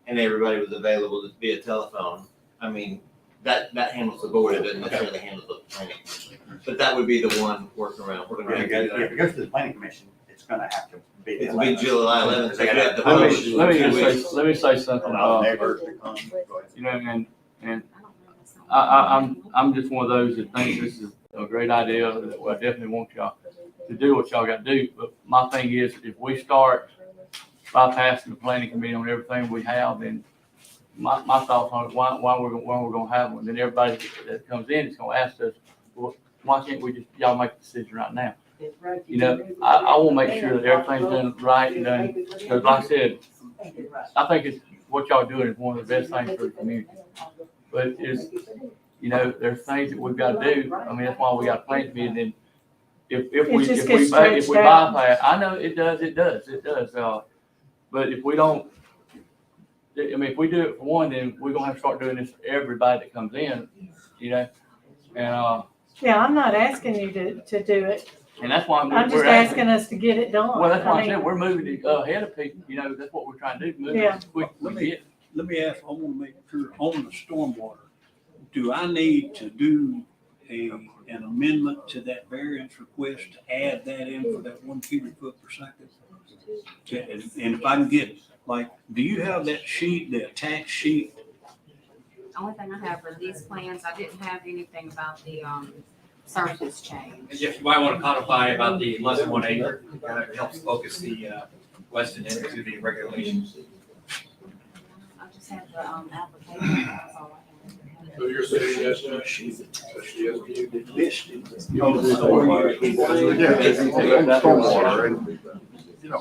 and everybody was available just via telephone. I mean, that handles the board, it doesn't necessarily handle the planning commission. But that would be the one workaround. We're gonna If have to do that. it goes to the planning commission, it's gonna have to be. It's be July 11th. They gotta have to Let post me, let me Two just weeks. say, let me say something, allow the neighbors to come. Go ahead. and I'm just one of those that think this is a great idea, that I definitely want y'all to do what y'all gotta do, but my thing is, if we start bypassing the planning committee on everything we have, then my thoughts on it, why we're gonna have one, then everybody that comes in is gonna ask us, well, why can't we just, y'all make the decision right now? I wanna make sure that everything's done right and done, because like I said, I think it's, what y'all doing is one of the best things for the community. But it's, there's things that we've gotta do, I mean, that's why we got a plan committee, and then if we just gets stretched bypass, I know it does, but if we don't, I mean, if we do it for one, then we're gonna have to start doing this for everybody that comes in, and, Yeah, I'm not asking you to do it. and that's why I'm just we're asking us to get it done. Well, that's why I mean, said, we're moving it ahead of people, that's what we're trying to do, move it Yeah. as quick as we get. Let me ask, I want to make sure, on the stormwater, do I need to do an amendment to that variance request to add that in for that 1 cubic foot per second? And if I can get, do you have that sheet, the attached sheet? Only thing I have for these plans, I didn't have anything about the, surface change. Jeff, you might want to codify about the less than 1 acre, that helps focus the Weston into the regulations. I just have the, application, that's all I have. So you're saying yes, Stormwater, and,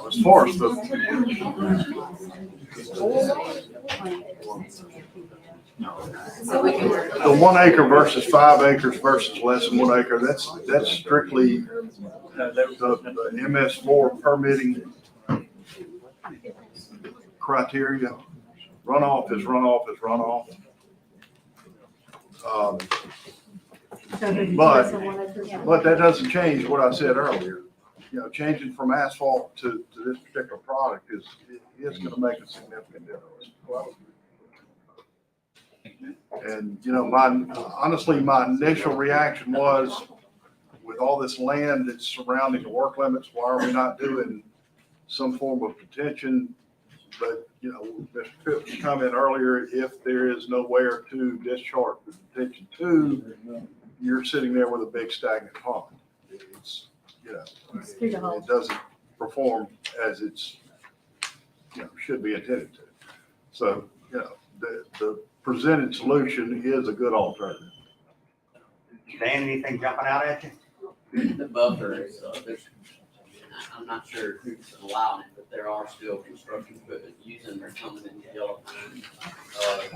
as far as the So we can work. the 1 acre versus 5 acres versus less than 1 acre, that's strictly the MS4 permitting criteria. Runoff is runoff is runoff. But that doesn't change what I said earlier. Changing from asphalt to this particular product is going to make a significant difference. And, honestly, my initial reaction was, with all this land that's surrounding the work limits, why are we not doing some form of detention? But, you know, Mr. Phipps' comment earlier, if there is nowhere to discharge the detention to, you're sitting there with a big stagnant pond. It's, you know, it doesn't perform as it's, you know, should be intended to. So, you know, the presented solution is a good alternative. Dan, anything jumping out at you? The buffer is, I'm not sure who's allowing it, but there are still construction equipment using, they're coming in yellow pine.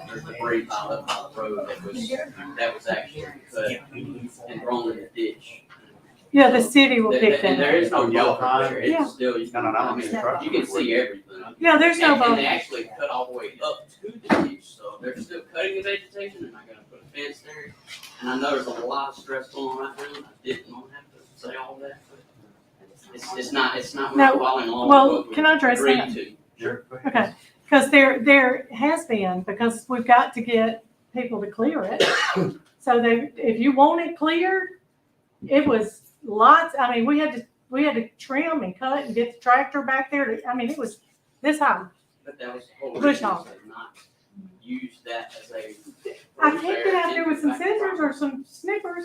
There's debris piled up by the road that was actually cut and thrown in the ditch. Yeah, the city will pick that And there is up. no yellow pine there, Yeah. it's still, you can, I mean, you can see everything. Yeah, there's no And they buffer. actually cut all the way up to the ditch, so they're still cutting the vegetation, they're not gonna put a fence there. And I know there's a lot of stress going on right now, I didn't want to have to say all that, but it's not No, following along. well, with what can I address we that? agreed to. Sure. Okay, because there has been, because we've got to get people to clear it. So if you want it cleared, it was lots, I mean, we had to trim and cut and get the tractor back there I mean, it was this high. But that was the whole Bush reason, hog. to not use that as a. I can't get out there with some scissors or some snippers.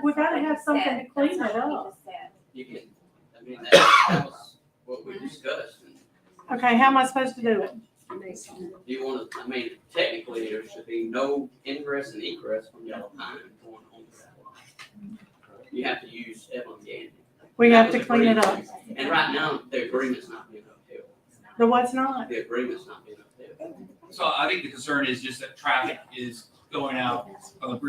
We gotta have something to clean it up. You can, I mean, that was what we discussed. And Okay, how am I supposed to do it? you want to, I mean, technically, there should be no ingress and egress from Yellow Pine going onto that lot. You have to use Evelyn Gandy. We That have was to clean it up. agreed to. And right now, the agreement's not being upheld. The what's not? The agreement's not being upheld. So I think the concern is just that traffic is going out from the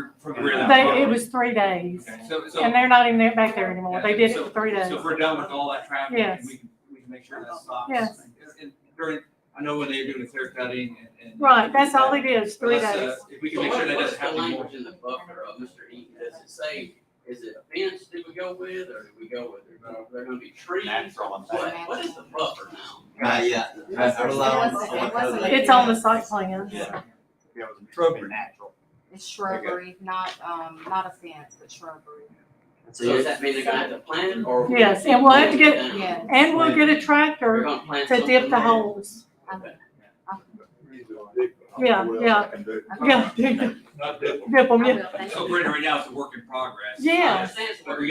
rear of that. It property. was 3 days. Okay, so. And they're not even back there anymore. They did it for 3 days. So if we're done with all that traffic, Yes. and we can make sure that stops. Yes. And during, I know when they're doing the clear cutting and. Right, that's all they did, is 3 Let's, days. If we can So make sure that what's doesn't the happen anymore. language in the buffer of Mr. Eaton? Does it say, is it a fence that we go with, or do we go with, they're gonna be trees? Natural. What is the buffer now? Yeah. It's on the site plan. Yeah, it was shrubbery natural. It's shrubbery, not a fence, but shrubbery. So does that mean they're gonna have to plant or? Yes, and we'll have to get, Yeah. and we'll get a We're tractor gonna plant to something dip the there? holes. Okay. Yeah, yeah. Yeah, dip them, yeah. So Brenda, right now it's a work in progress. Yeah. But we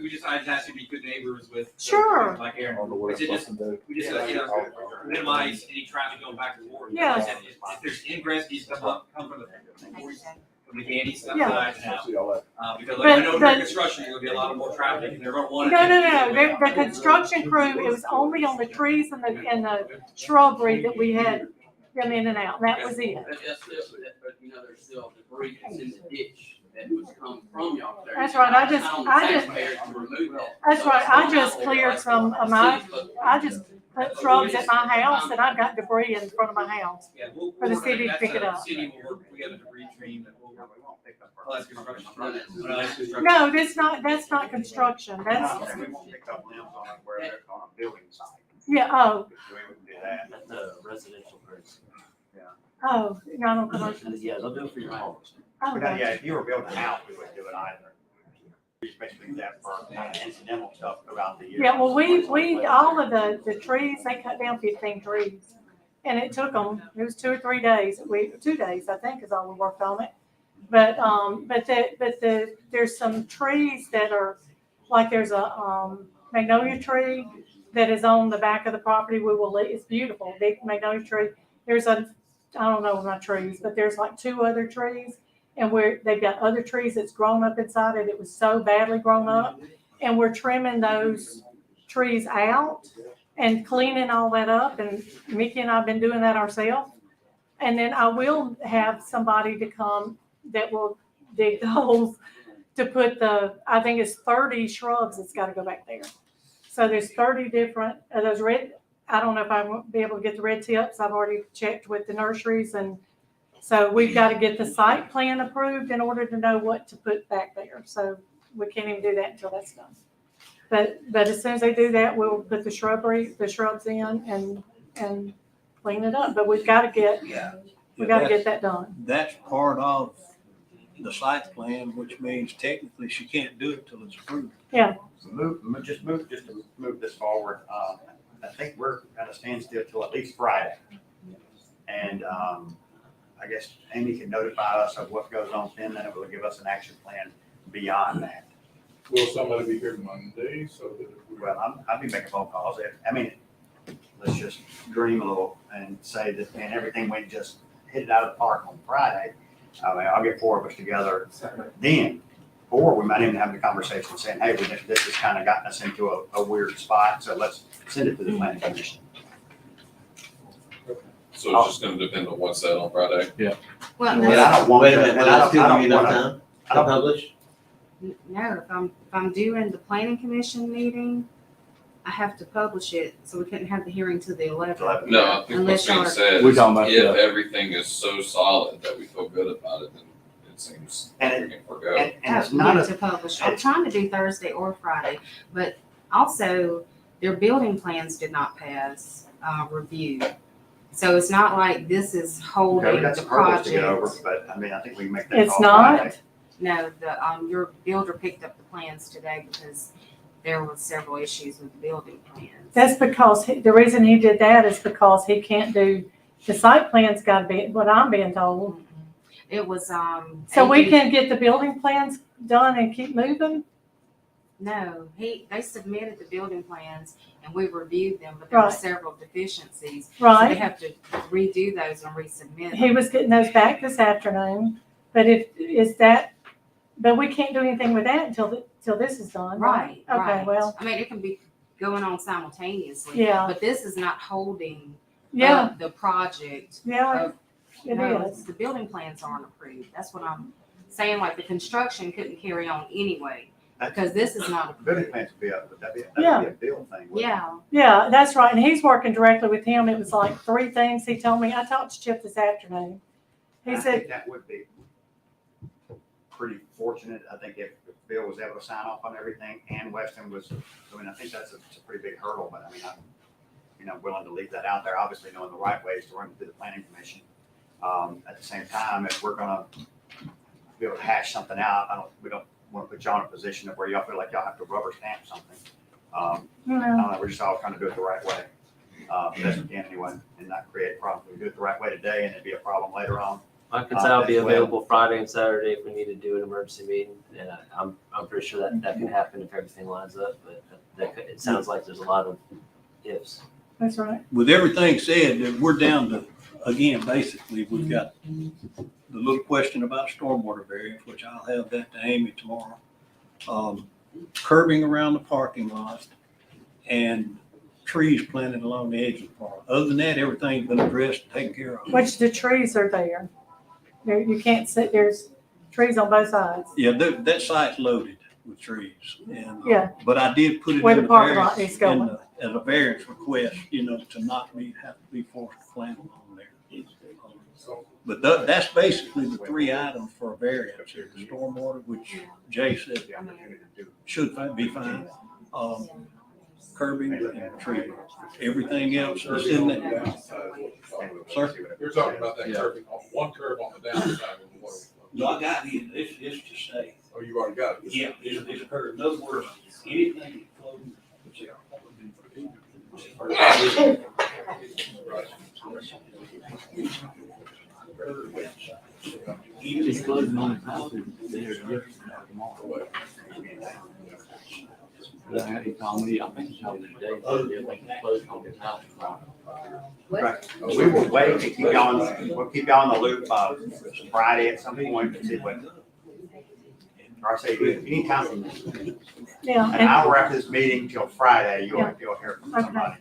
just, I just asked you to be good neighbors with. Sure. Like Aaron. what We just, you know, minimize any traffic going back and forth. Yeah. Like I said, If there's ingress needs to come from the candy stuff Yeah. side now. Because like, I know But- during construction, there's gonna be a lot more traffic and they're gonna want. No. The construction crew, it was only on the trees and the shrubbery that we had them in and out. That was it. But you know, there's still debris that's in the ditch that was come from y'all there. That's right, I It's just- not on the I just- taxpayer to remove that. That's So right, it's I not just out cleared there some like of the my, city's supposed to I just put shrubs at my house and I've got debris in front of my house. Yeah, For the city to pick it up. The city will work, we have a debris stream that will work. We won't pick up Well, that's construction. No, that's- Well, that's construction. No, that's not construction. That's, We won't pick up limbs on it where they're on a building site. yeah, oh, We wouldn't do that. That's a residential person. not on commercial. Yeah, they'll do it for your homes. Oh, But yeah, okay. if you were building a house, we wouldn't do it either. We just basically do that for kind of incidental stuff throughout the year. Yeah, well, we, all of the trees, they cut down 15 trees. And it took them, it was 2 or 3 days, 2 days, I think, is all we worked on it. But there's some trees that are, like there's a, magnolia tree that is on the back of the property. It's beautiful, big magnolia tree. There's I don't know my trees, but there's like 2 other trees. And they've got other trees that's grown up inside it. It was so badly grown up. And we're trimming those trees out and cleaning all that up. And Mickey and I have been doing that ourselves. And then I will have somebody to come that will dig the holes to put I think it's 30 shrubs that's got to go back there. So there's 30 different, those red, I don't know if I won't be able to get the red tips. I've already checked with the nurseries. And so we've got to get the site plan approved in order to know what to put back there. So we can't even do that until that's done. But as soon as they do that, we'll put the shrubs in and clean it up. But we've got to get that done. That's part of the site plan, which means technically she can't do it till it's approved. Just to move this forward, I think we're at a standstill till at least Friday. And, I guess Amy can notify us of what goes on then it will give us an action plan beyond that. Will somebody be here Monday so that? Well, I'll be making phone calls. I mean, let's just dream a little and say that, man, everything went just hit it out of the park on Friday. I mean, I'll get 4 of us together then. Or we might even have the conversation saying, hey, this has kind of gotten us into a weird spot, so let's send it to the planning commission. So it's just gonna depend on what's said on Friday. Well, And I don't want Wait a to- minute, and will I it don't- still I give don't you enough wanna- time I to don't- publish? no, if I'm doing the planning commission meeting, I have to publish it, so we couldn't have the hearing till the 11th. No, I think Unless what's being y'all are- said We're is talking about if the- everything is so solid that we feel good about it, then it seems And we can forego. And it's Have not yet a, to publish. I'm trying to do Thursday or Friday, but also their building plans did not pass, review. So it's not like this is okay, we holding got the some hurdles to get over, project. but I mean, I think we can make that It's call not? Friday. No, your builder picked up the plans today because there was several issues with the building plans. That's because, the reason he did that is because he can't do, the site plan's gotta be, what I'm being told. It was, So we AD can get the building plans done and keep moving? No, they submitted the building plans and we reviewed them, but there were Right. several deficiencies. So Right. they have to redo those and resubmit He them. was getting those back this afternoon, but but we can't do anything with that till this is done, right? Right, Okay, right. well, I mean, it can be going on simultaneously. Yeah. But this is not holding yeah, up the project. yeah, it No, is. the building plans aren't approved. That's what I'm saying, like the construction couldn't carry on anyway, because this is not Building approved. plans would be up, but that'd Yeah. be a bill thing. wouldn't it? Yeah, Yeah, that's right, and he's working directly with him. It was like 3 things he told me. I talked to Chip this afternoon. He I said, think that would be pretty fortunate. I think if Bill was able to sign off on everything and Weston was, I mean, I think that's a pretty big hurdle, but I mean, I'm, willing to leave that out there, obviously knowing the right ways to run it through the planning commission. At the same time, if we're gonna be able to hash something out, we don't want to put y'all in a position of where y'all feel like y'all have to rubber stamp something. I no, don't know, we're just all trying to do it the right way, best we can anyway, and not create problems. We do it the right way today and it'd be a problem later on. Like I said, I'll be as well. available Friday and Saturday if we need to do an emergency meeting, and I'm pretty sure that can happen if everything lines up, but it sounds like there's a lot of ifs. that's right. With everything said, that we're down to, again, basically, we've got the little question about stormwater variance, which I'll have that to Amy tomorrow. Curbing around the parking lot and trees planted along the edge of the park. Other than that, everything's been addressed and taken care of. Which the trees are there. You can't sit, there's trees on both sides. Yeah, that site's loaded with trees, and, Yeah, but I did put it Where in the the parking lot variance, is going. as a variance request, to not have to be forced to plant along there. But that's basically the 3 items for a variance here, the stormwater, which Jay said should be fine, curbing and tree. Everything else is in there. Sir? You're talking about that Yeah. curb, one curb on the downside of the water. No, I got it, it's to stay. Oh, you already got it? Yeah, it's a curb, in other words, anything floating. It's closing on the house, there's different tomorrow. He called me, I think he called me today, I think it's closing on his house tomorrow. Right. We will wait to keep y'all we'll keep y'all in the loop, Friday at some point to see what. Or I say, anytime, yeah. an hour after this meeting till Friday, you'll hear from Okay. somebody.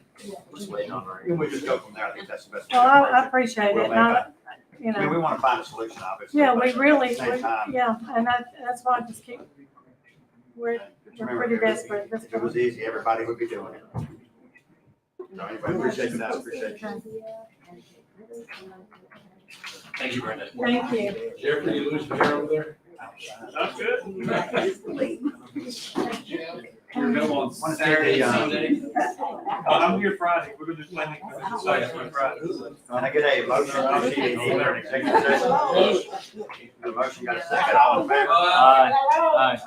Just waiting on her. And we just go from there. I think that's the best. Well, I appreciate We'll it. make And I mean, we want to find a solution, obviously. yeah, but we at the really, same time, yeah, and that's why I just keep, we're remember, pretty if it- desperate. If it was easy, everybody would be doing it. So anyway, appreciate that, appreciate you. Thank you, Brenda. Thank you. Jeffrey, you lose your hair over there? That's good. You're available on Wanna see Saturday, the, Sunday? I'm here Friday, we're gonna do planning. Friday. Can I get a motion to see the need for an executive session? A motion, got a second, all in favor? Aye.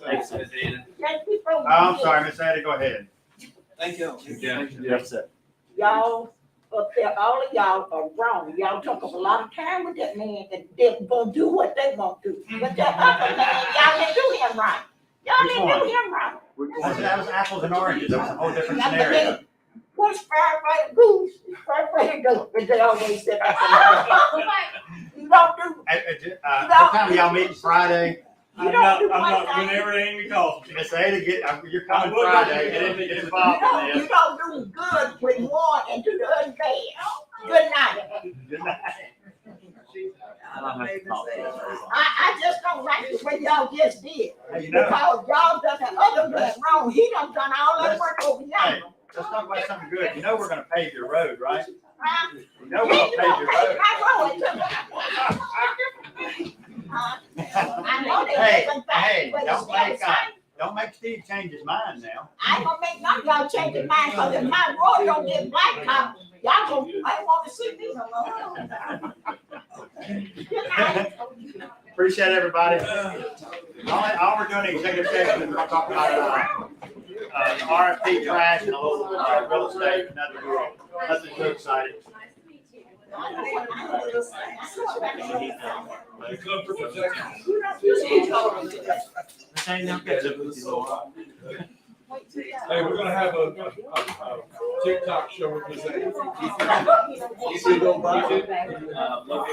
Thanks, Ms. Ada. Oh, I'm sorry, Miss Addie, go ahead. Thank you. Yeah. Yes, sir. Y'all, up there, all of y'all are wrong. Y'all took up a lot of time with that man and they're gonna do what they want to. But that other man, y'all didn't do him right. Y'all Which didn't one? do him right. That was apples and oranges, that was a whole different Now, but scenario. then, what's firefighter goose? Firefighter goose, but they always say that. You don't do, What time are y'all meeting Friday? you don't do one thing. everything we call. Miss Ada, you're coming Friday, get involved in You this. don't do good with one and do the other bad. Good night. Good night. I just don't like the way y'all just did. Hey, you know, Because y'all done the other man wrong. He done all that work over hey, yonder. let's talk about something good. You know we're gonna pave your road, right? Huh? You know we're gonna pave your road. I know they Hey, different hey, things, but it's don't make Steve change his mind now. I ain't gonna make none of y'all change your mind, cause if my road don't get blacktop, y'all gonna, I wanna see me alone. Good night. Appreciate everybody. All we're doing in executive session is we're gonna talk about, RFP trash and a little, real estate, nothing too exciting. Hey, we're gonna have a TikTok show with Ms. A. You see go by? No.